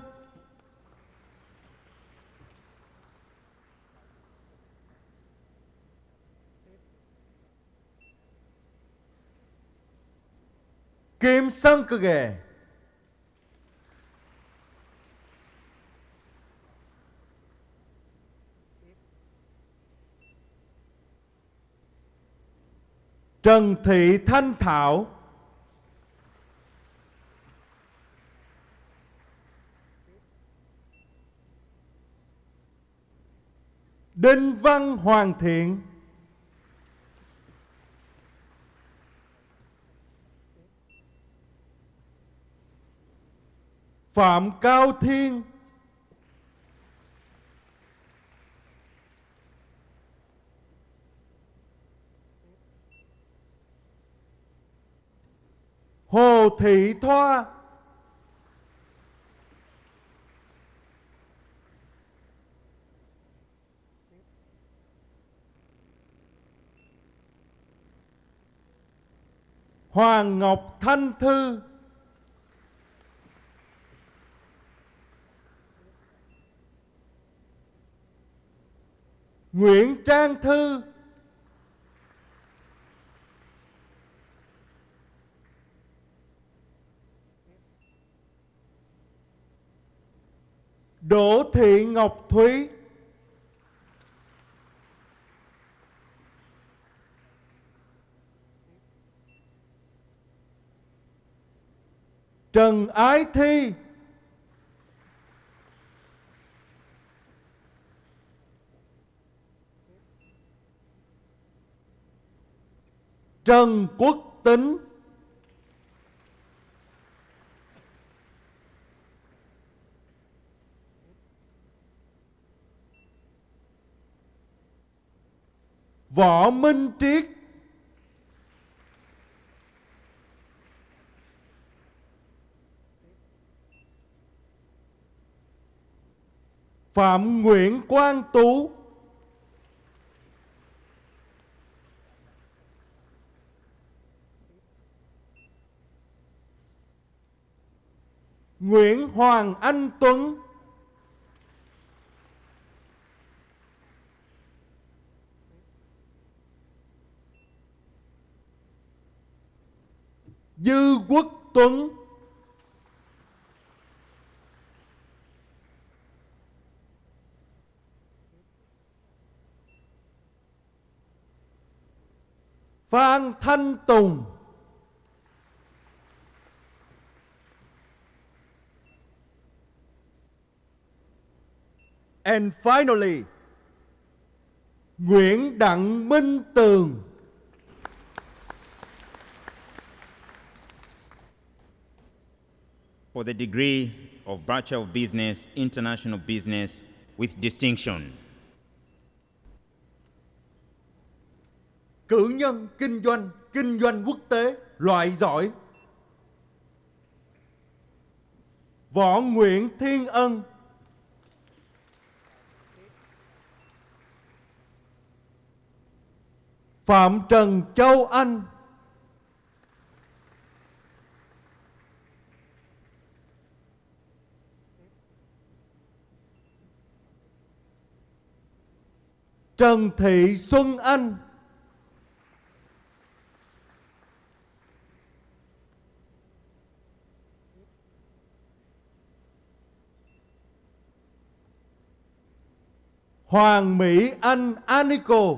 Kim Sơn Cơ Ghề, Trần Thị Thanh Thảo, Đinh Văn Hoàng Thiện, Phạm Cao Thiên, Hồ Thị Thoa, Hoàng Ngọc Thanh Thư, Nguyễn Trang Thư, Đỗ Thị Ngọc Thúy, Trần Ái Thi, Trần Quốc Tính, Võ Minh Triết, Phạm Nguyễn Quang Tú, Nguyễn Hoàng Anh Tuấn, Dư Quốc Tuấn, Phan Thanh Tùng, and finally, Nguyễn Đặng Minh Tường. For the degree of Bachelor of Business, International Business with distinction. Cử nhân kinh doanh quốc tế, loại giỏi. Võ Nguyễn Thiên Ân, Phạm Trần Châu Anh, Trần Thị Xuân Anh, Hoàng Mỹ Anh Anico,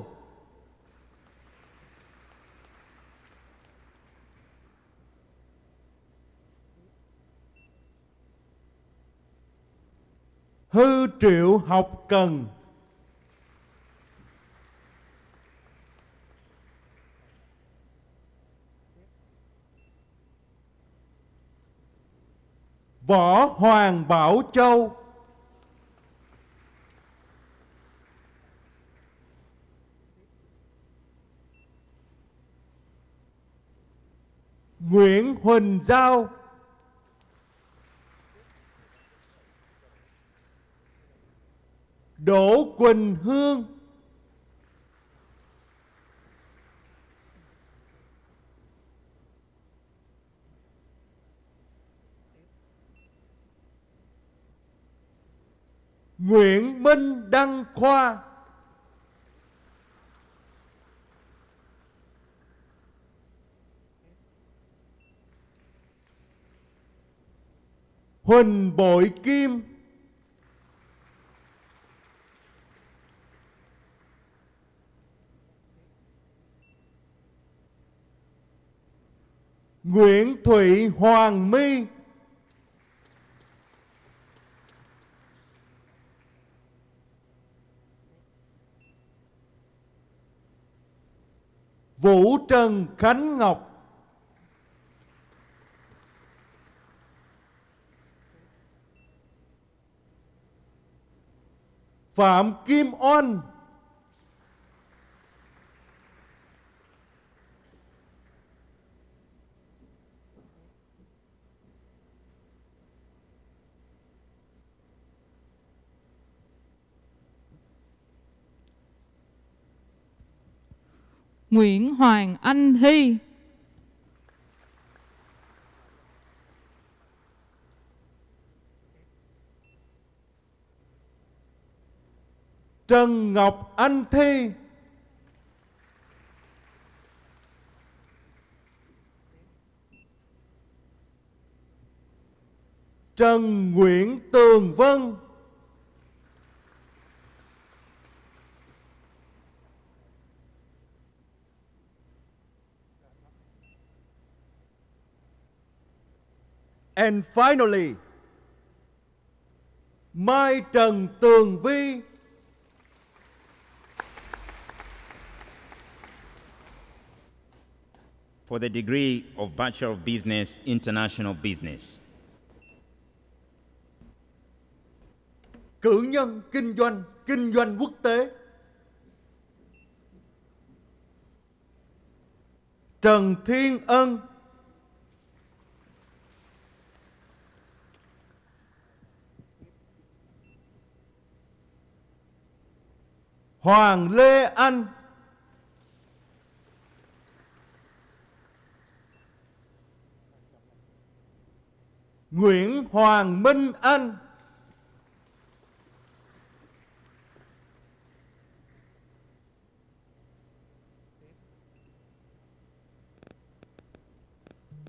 Hư Triệu Học Cần, Võ Hoàng Bảo Châu, Nguyễn Huỳnh Giao, Đỗ Quỳnh Hương, Nguyễn Minh Đăng Khoa, Huỳnh Bội Kim, Nguyễn Thụy Hoàng My, Vũ Trần Khánh Ngọc, Phạm Kim Oanh, Nguyễn Hoàng Anh Thi, Trần Ngọc Anh Thi, Trần Nguyễn Tường Vân, and finally, Mai Trần Tường Vi, for the degree of Bachelor of Business, International Business. Cử nhân kinh doanh quốc tế, Trần Thiên Ân, Hoàng Lê Anh, Nguyễn Hoàng Minh Anh,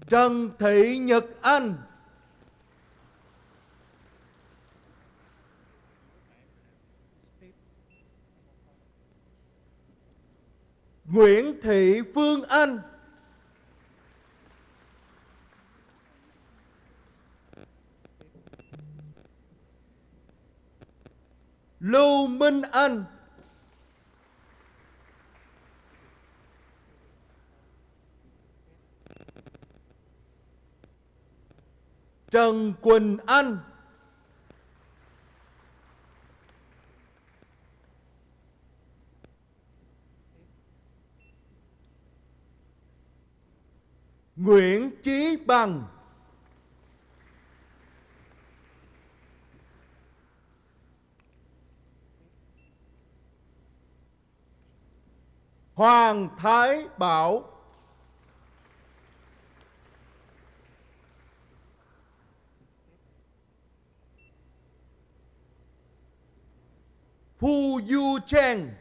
Trần Thị Nhật Anh, Nguyễn Thị Phương Anh, Lưu Minh Anh, Trần Quỳnh Anh, Nguyễn Chí Bằng, Hoàng Thái Bảo, Hu Yu Chen,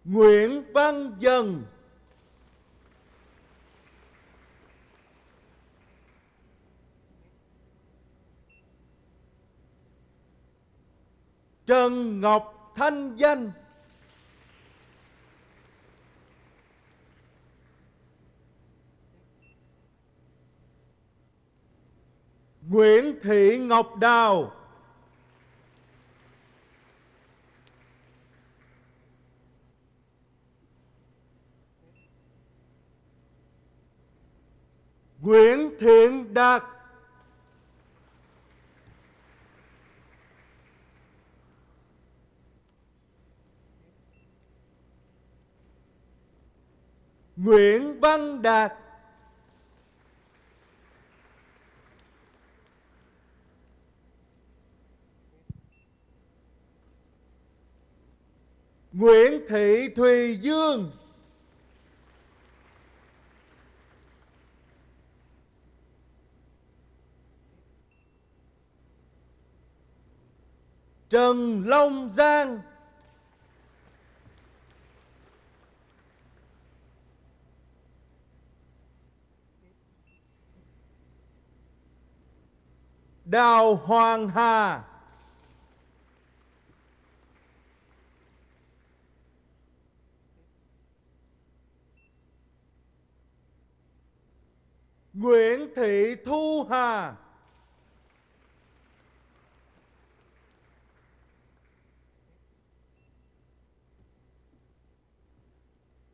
Nguyễn Văn Dần, Trần Ngọc Thanh Danh, Nguyễn Thị Ngọc Đào, Nguyễn Thiện Đạt, Nguyễn Văn Đạt, Nguyễn Thị Thùy Dương, Trần Long Giang, Đào Hoàng Hà, Nguyễn Thị Thu Hà,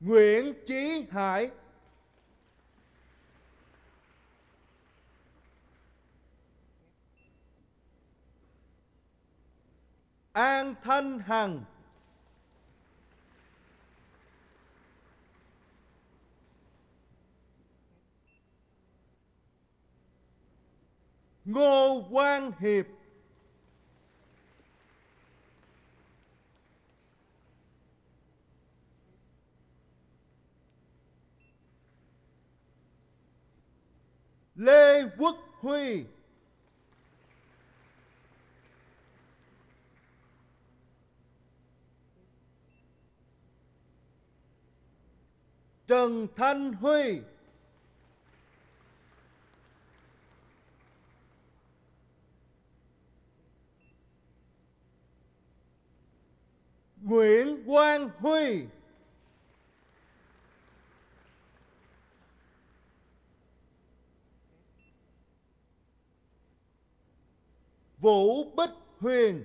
Nguyễn Chí Hải, An Thanh Hằng, Ngô Quang Hiệp, Lê Quốc Huy, Trần Thanh Huy, Nguyễn Quang Huy, Vũ Bích Huyền,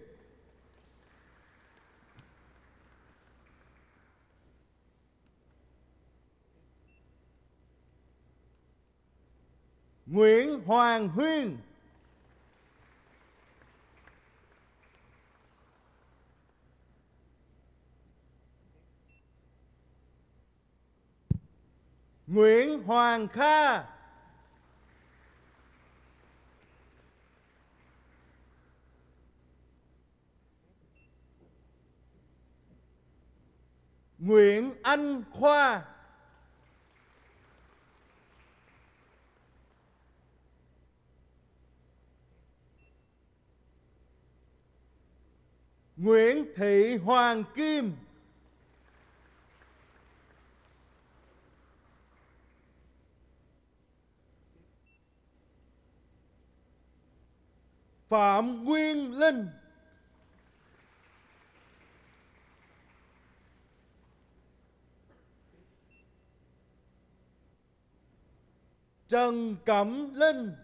Nguyễn Hoàng Huyên, Nguyễn Hoàng Kha, Nguyễn Anh Khoa, Nguyễn Thị Hoàng Kim, Phạm Nguyên Linh, Trần Cẩm Linh,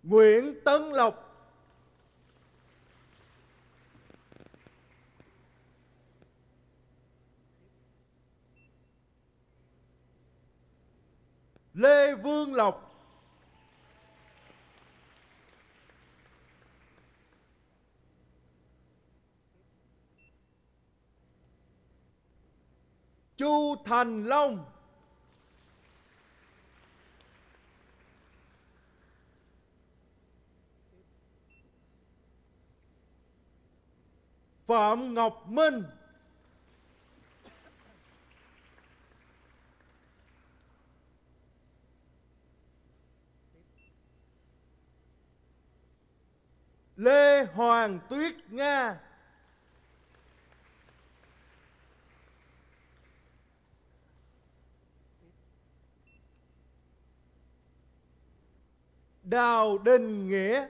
Nguyễn Tấn Lộc, Lê Vương Lộc, Chu Thành Long, Phạm Ngọc Minh, Lê Hoàng Tuyết Nga, Đào Đình Nghĩa,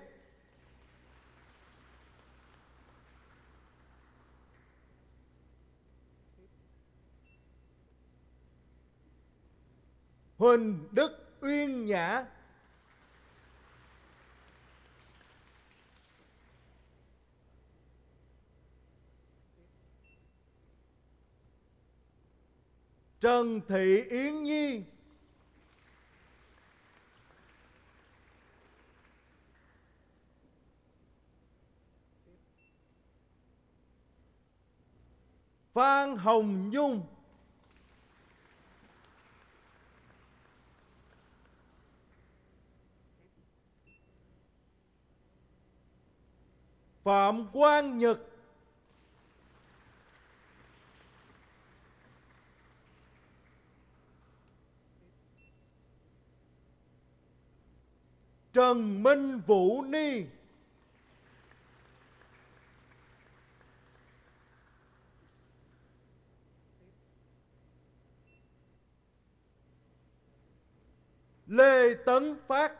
Huỳnh Đức Uyên Nhã, Trần Thị Yến Nhi, Phan Hồng Nhung, Phạm Quang Nhật, Trần Minh Vũ Ni, Lê Tấn Phát,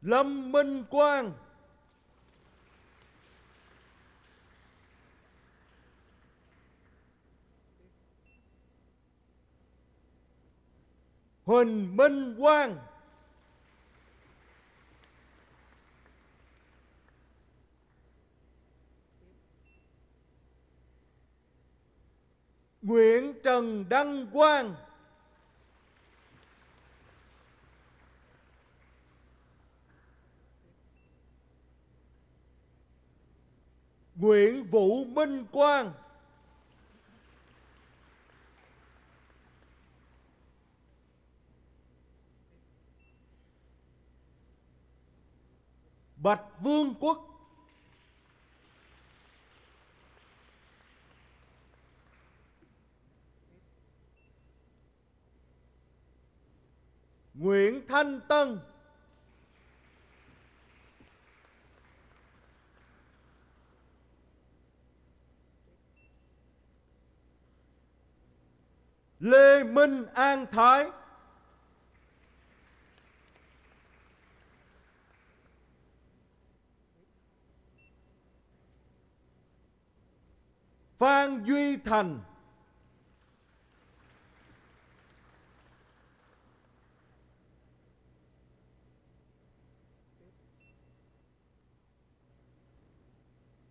Lâm Minh Quang, Huỳnh Minh Quang, Nguyễn Trần Đăng Quang, Nguyễn Vũ Minh Quang, Bạch Vương Quốc, Nguyễn Thanh Tân, Lê Minh An Thái, Phan Duy Thành,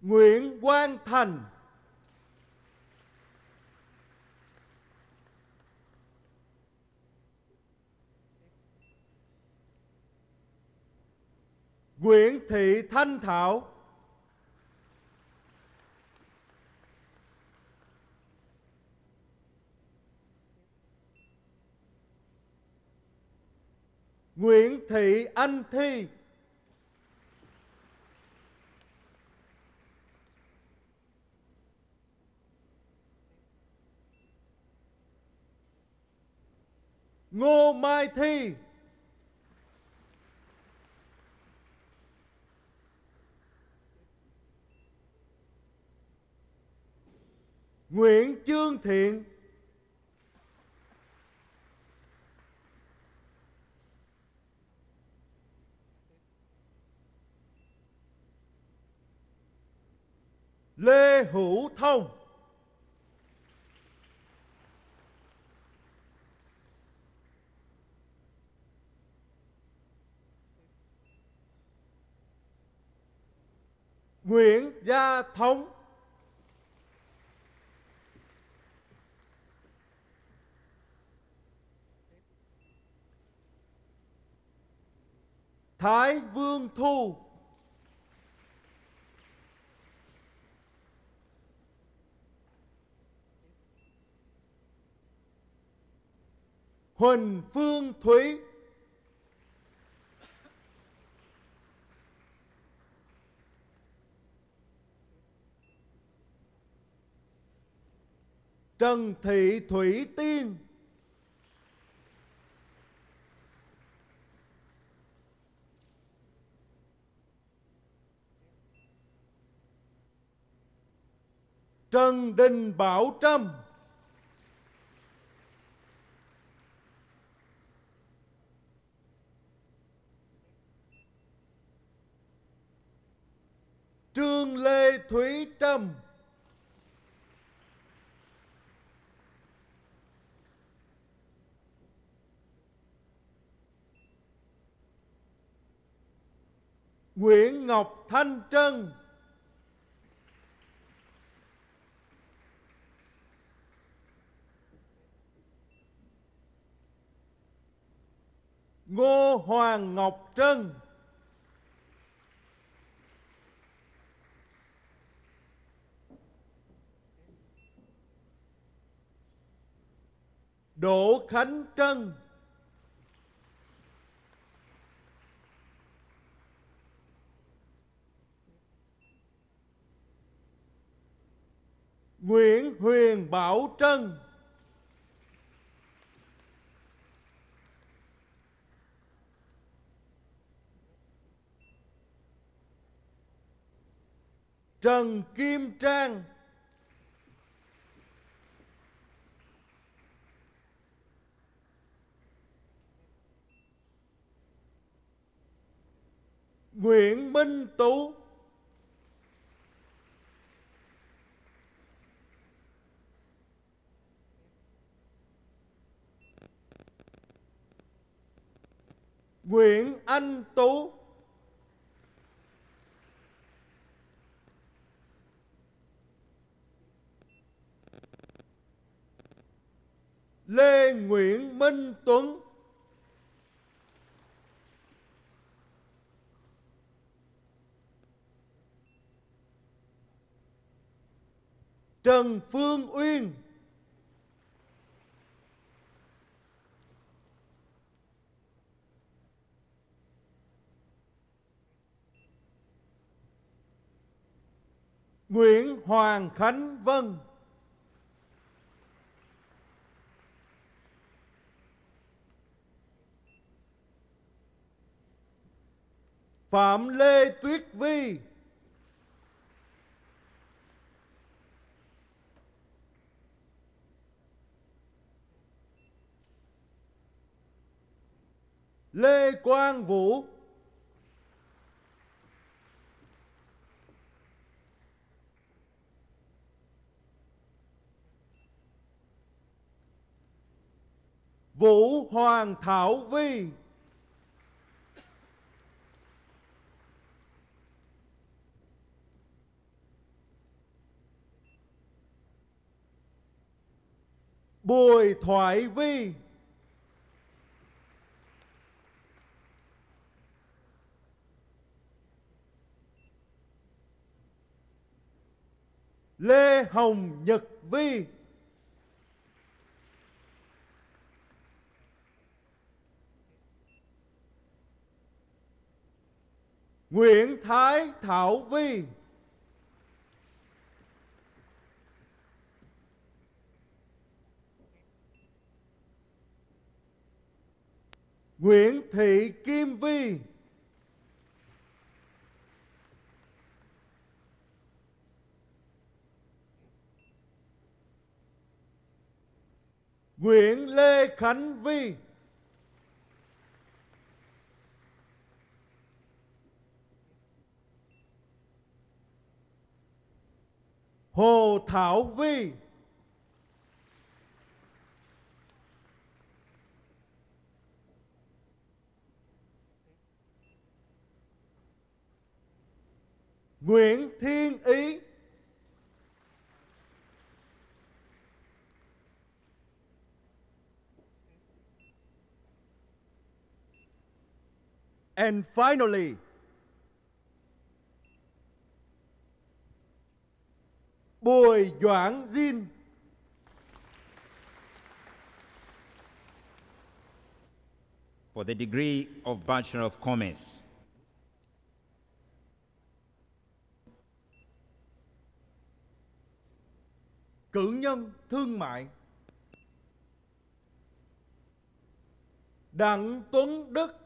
Nguyễn Quang Thành, Nguyễn Thị Thanh Thảo, Nguyễn Thị Anh Thi, Ngô Mai Thi, Nguyễn Chương Thiện, Lê Hữu Thông, Nguyễn Gia Thống, Thái Vương Thu, Huỳnh Phương Thúy, Trần Thị Thủy Tiên, Trần Đình Bảo Trâm, Trương Lê Thúy Trâm, Nguyễn Ngọc Thanh Trân, Ngô Hoàng Ngọc Trân, Đỗ Khánh Trân, Nguyễn Huyền Bảo Trân, Trần Kim Trang, Nguyễn Minh Tú, Nguyễn Anh Tú, Lê Nguyễn Minh Tuấn, Trần Phương Uyên, Nguyễn Hoàng Khánh Vân, Phạm Lê Tuyết Vi, Lê Quang Vũ, Vũ Hoàng Thảo Vi, Bùi Thoại Vi, Lê Hồng Nhật Vi, Nguyễn Thái Thảo Vi, Nguyễn Thị Kim Vi, Nguyễn Lê Khánh Vi, Hồ Thảo Vi, Nguyễn Thiên Ý, and finally, Bùi Doãn Diên, for the degree of Bachelor of Commerce. Cử nhân thương mại, Đặng Tuấn Đức,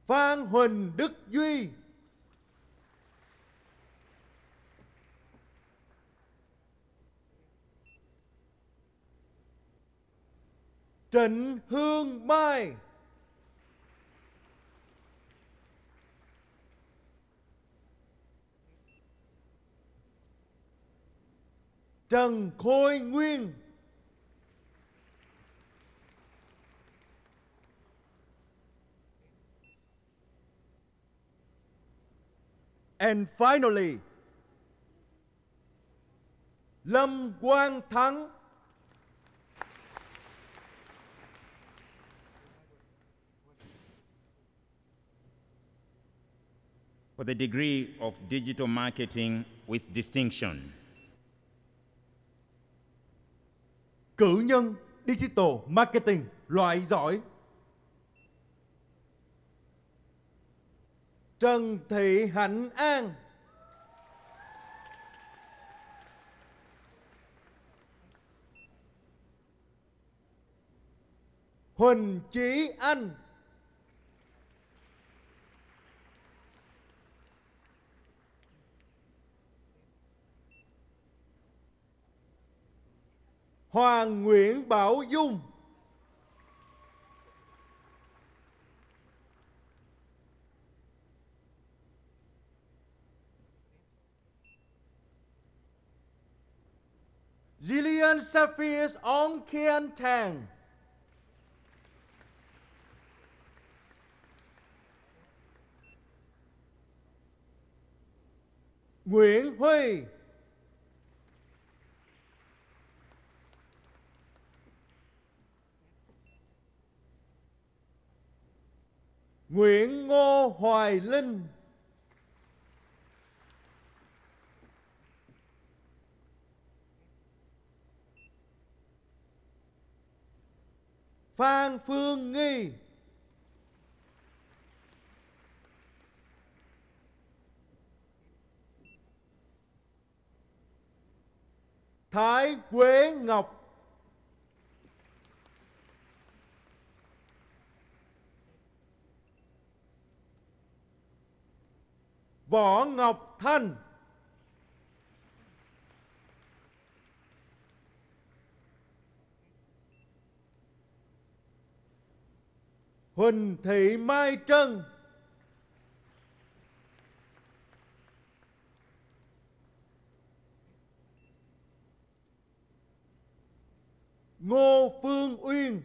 Phan Huỳnh Đức Duy, Trịnh Hương Mai, Trần Khôi Nguyên, and finally, Lâm Quang Thắng. For the degree of Digital Marketing with Distinction. Cử nhân Digital Marketing loại giỏi, Trần Thị Hạnh An, Huỳnh Chí Anh, Hoàng Nguyễn Bảo Dung, Jillian Sapphires Ong Kian Tang. Nguyễn Huy. Nguyễn Ngô Hoài Linh. Phan Phương Nghi. Thái Quế Ngọc. Võ Ngọc Thanh. Huỳnh Thị Mai Trân. Ngô Phương Uyên.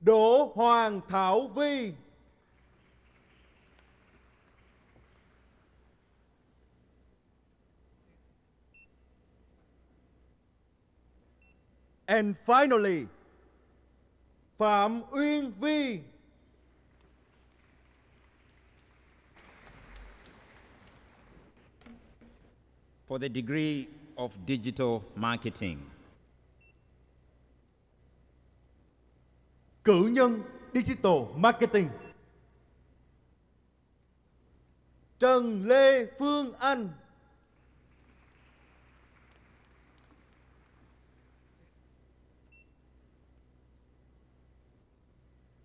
Đỗ Hoàng Thảo Vi. And finally, Phạm Uyên Vi. For the degree of digital marketing. Cử nhân Digital Marketing. Trần Lê Phương Anh.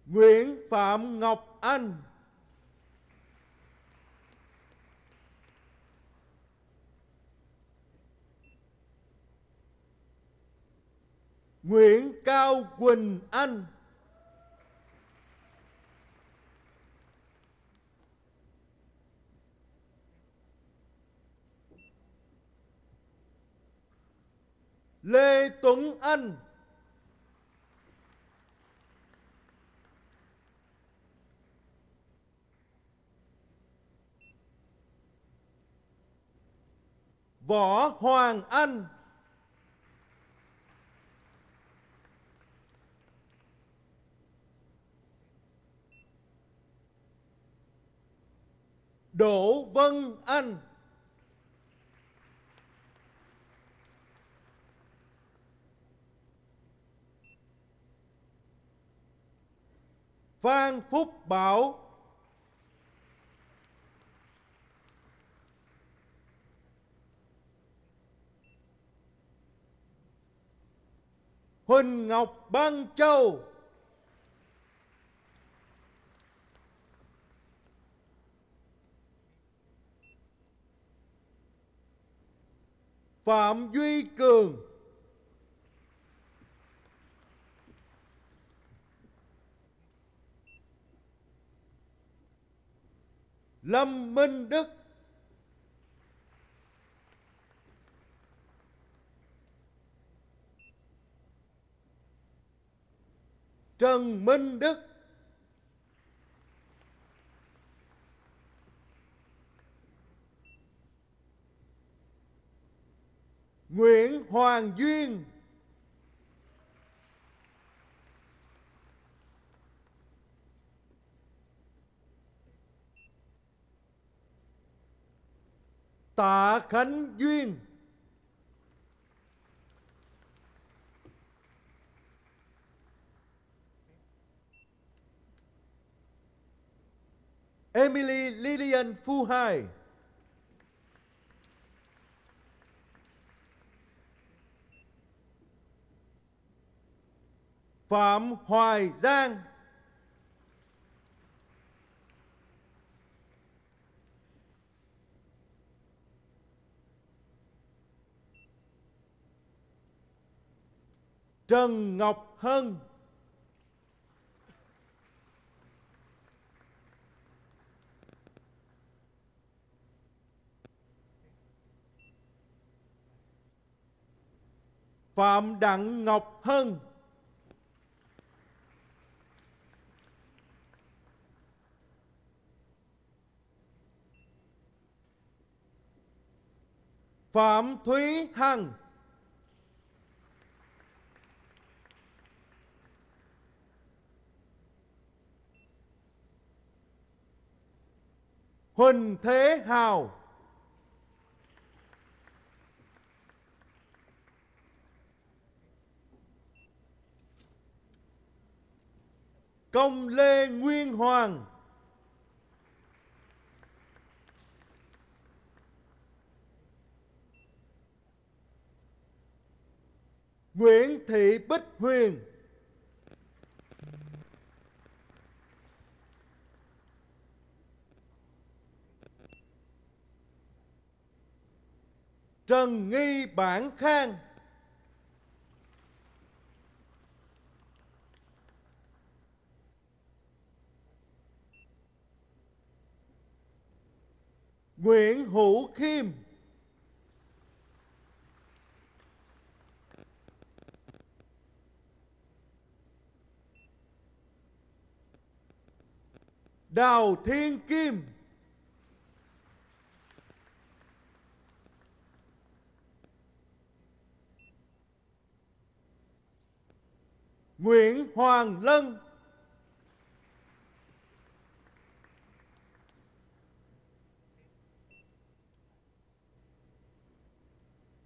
Nguyễn Phạm Ngọc Anh. Nguyễn Cao Quỳnh Anh. Lê Tuấn Anh. Võ Hoàng Anh. Đỗ Vân Anh. Phan Phúc Bảo. Huỳnh Ngọc Băng Châu. Phạm Duy Cường. Lâm Minh Đức. Trần Minh Đức. Nguyễn Hoàng Duyên. Tạ Khánh Duyên. Emily Lillian Phu Hai. Phạm Hoài Giang. Trần Ngọc Hân. Phạm Đặng Ngọc Hân, Phạm Thúy Hằng, Huỳnh Thế Hào, Công Lê Nguyên Hoàng, Nguyễn Thị Bích Huyền, Trần Nghi Bản Khang, Nguyễn Hữu Khiêm, Đào Thiên Kim, Nguyễn Hoàng Lân,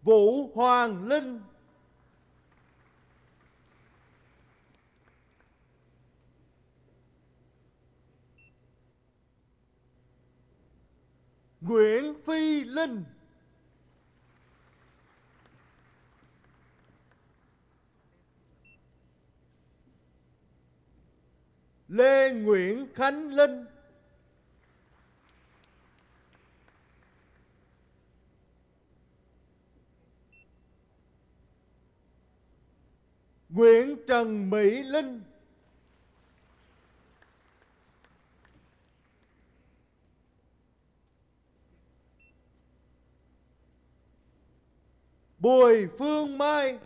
Vũ Hoàng Linh, Nguyễn Phi Linh, Lê Nguyễn Khánh Linh, Nguyễn Trần Mỹ Linh, Bùi Phương Mai,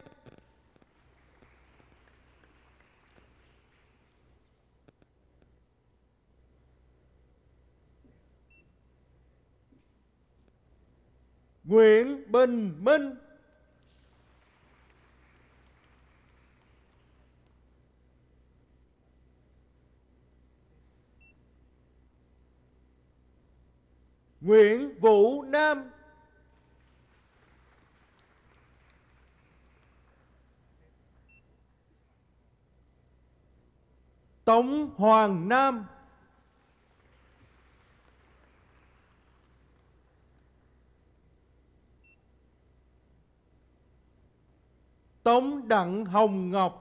Nguyễn Bình Minh, Nguyễn Vũ Nam, Tống Hoàng Nam, Tống Đặng Hồng Ngọc,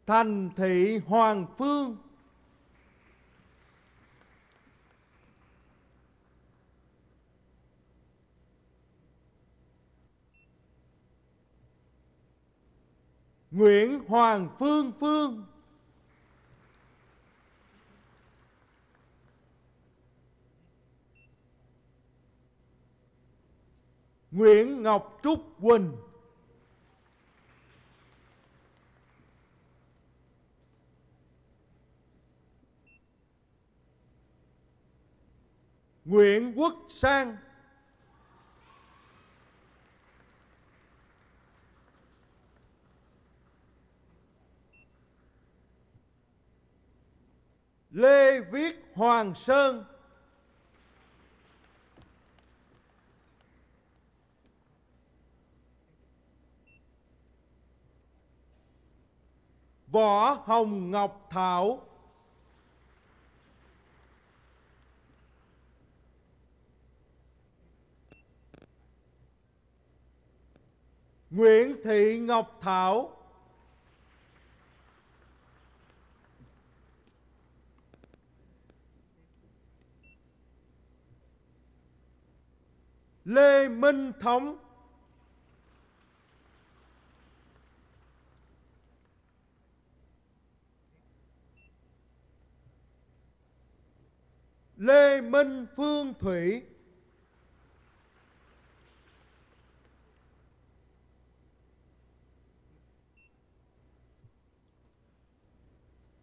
Thành Thị Hoàng Phương, Nguyễn Hoàng Phương Phương, Nguyễn Ngọc Trúc Quỳnh, Nguyễn Quốc Sang, Lê Viết Hoàng Sơn, Võ Hồng Ngọc Thảo, Nguyễn Thị Ngọc Thảo, Lê Minh Thống, Lê Minh Phương Thủy,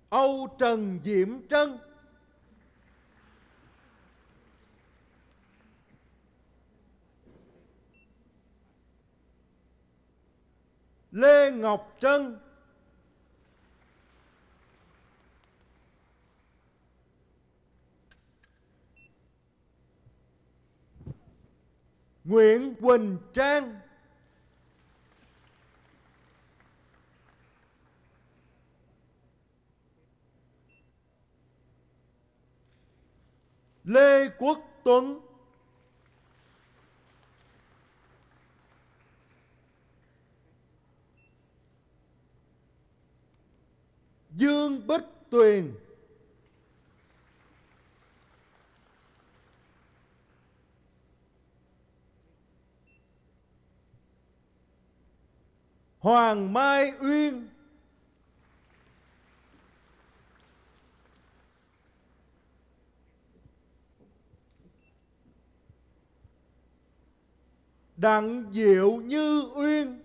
Âu Trần Diễm Trân, Lê Ngọc Trân, Nguyễn Quỳnh Trang, Lê Quốc Tuấn, Dương Bích Tuyền, Hoàng Mai Uyên, Đặng Diệu Như Uyên,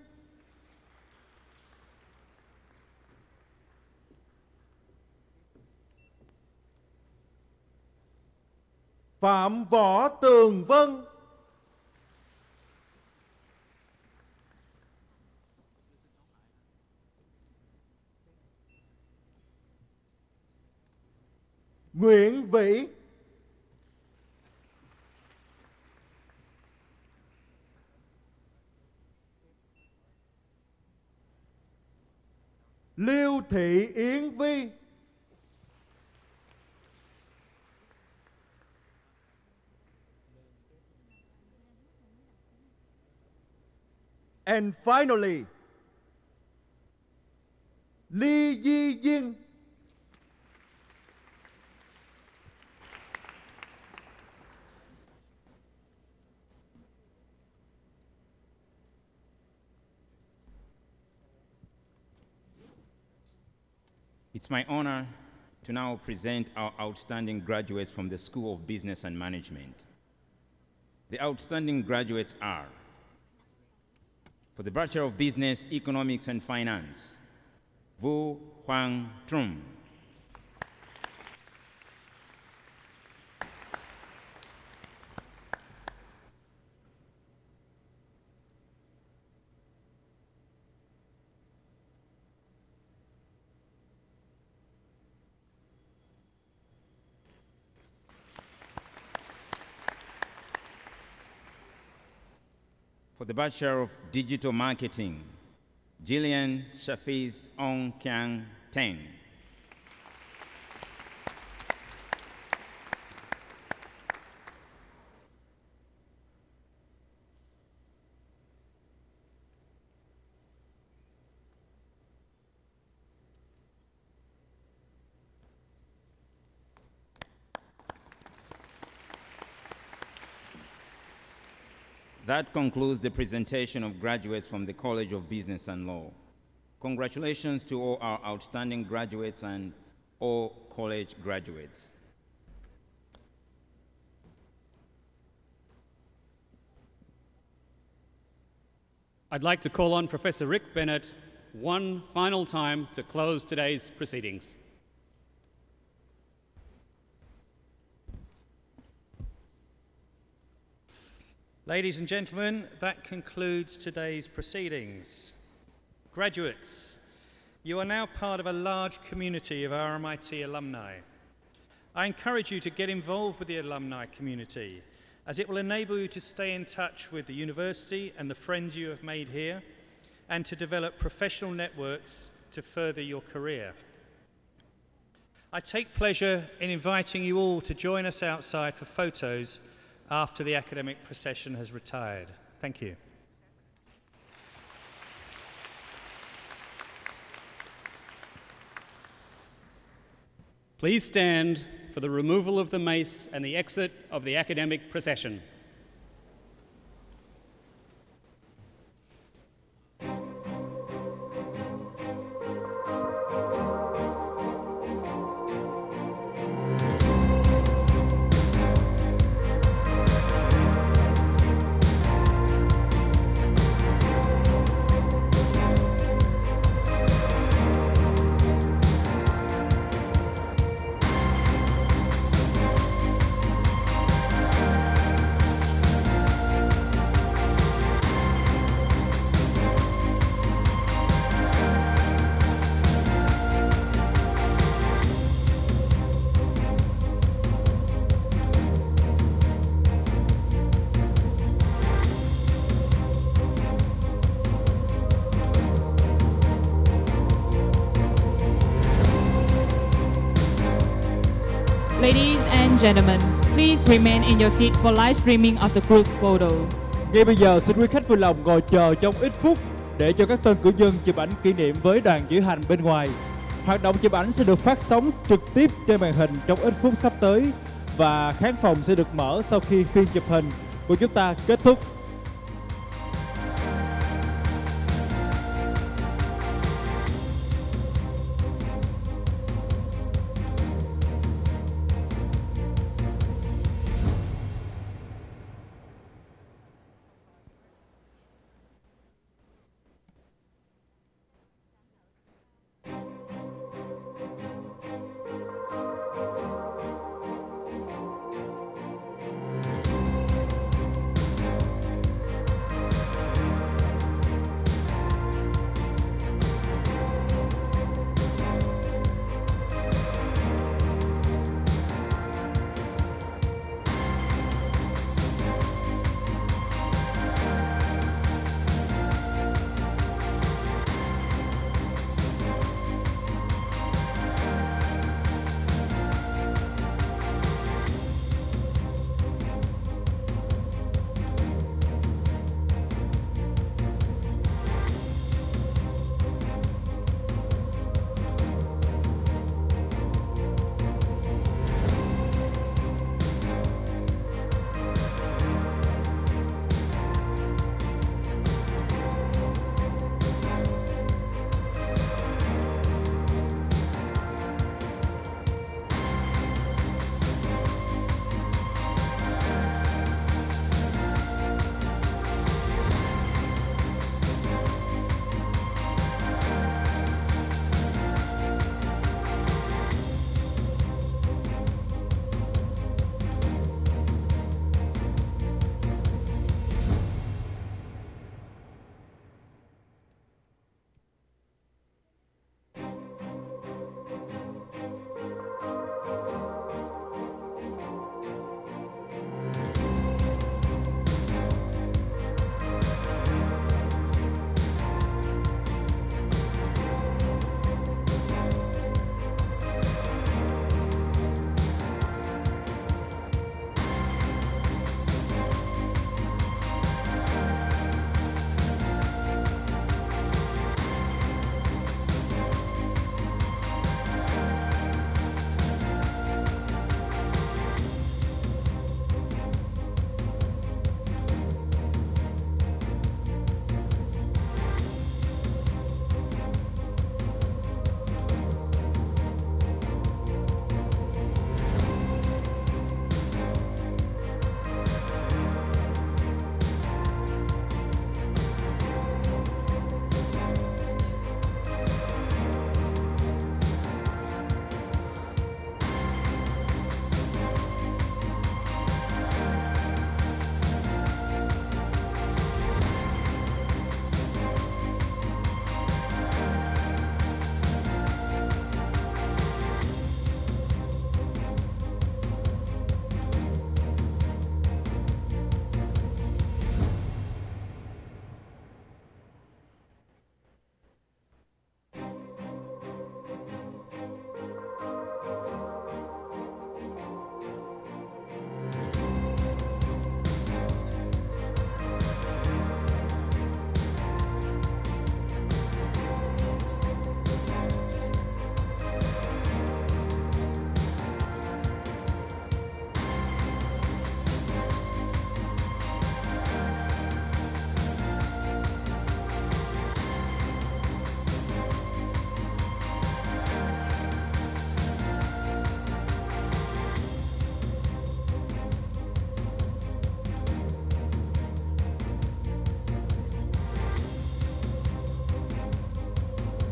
Phạm Võ Tường Vân, Nguyễn Vĩ, Liêu Thị Yến Vi, and finally, Lee Yi Jin, It's my honor to now present our outstanding graduates from the School of Business and Management. The outstanding graduates are, for the Bachelor of Business, Economics and Finance, Vu Huang Trung. For the Bachelor of Digital Marketing, Jillian Shafiz Ong Kiang Teng. That concludes the presentation of graduates from the College of Business and Law. Congratulations to all our outstanding graduates and all college graduates. I'd like to call on Professor Rick Bennett one final time to close today's proceedings. Ladies and gentlemen, that concludes today's proceedings. Graduates, you are now part of a large community of RMIT alumni. I encourage you to get involved with the alumni community, as it will enable you to stay in touch with the university and the friends you have made here, and to develop professional networks to further your career. I take pleasure in inviting you all to join us outside for photos after the academic procession has retired. Thank you. Please stand for the removal of the mace and the exit of the academic procession. Ladies and gentlemen, please remain in your seat for live streaming of the group photo. Ngay bây giờ xin quý khách vui lòng ngồi chờ trong ít phút để cho các tân cử nhân chụp ảnh kỷ niệm với đoàn diễu hành bên ngoài. Hoạt động chụp ảnh sẽ được phát sóng trực tiếp trên màn hình trong ít phút sắp tới và khán phòng sẽ được mở sau khi phiên chụp hình của chúng ta kết thúc.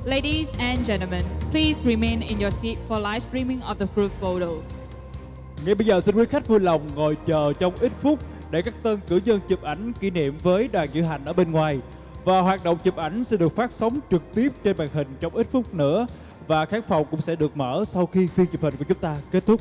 Ladies and gentlemen, please remain in your seat for live streaming of the group photo. Ngay bây giờ xin quý khách vui lòng ngồi chờ trong ít phút để các tân cử nhân chụp ảnh kỷ niệm với đoàn diễu hành ở bên ngoài. Và hoạt động chụp ảnh sẽ được phát sóng trực tiếp trên màn hình trong ít phút nữa. Và khán phòng cũng sẽ được mở sau khi phiên chụp hình của chúng ta kết thúc.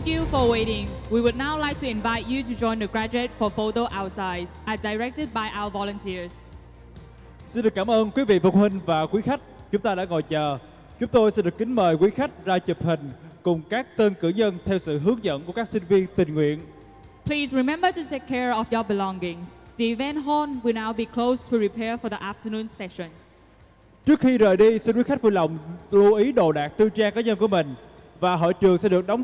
you for waiting. We would now like to invite you to join the graduate for photo outside, as directed by our volunteers. Xin được cảm ơn quý vị phụ huynh và quý khách. Chúng ta đã ngồi chờ. Chúng tôi xin được kính mời quý khách ra chụp hình cùng các tên cử nhân theo sự hướng dẫn của các sinh viên tình nguyện. Please remember to take care of your belongings. The event hall will now be closed to prepare for the afternoon session. Trước khi rời đi, xin quý khách vui lòng lưu ý đồ đạc tư trang cá nhân của mình và hội trường sẽ được đóng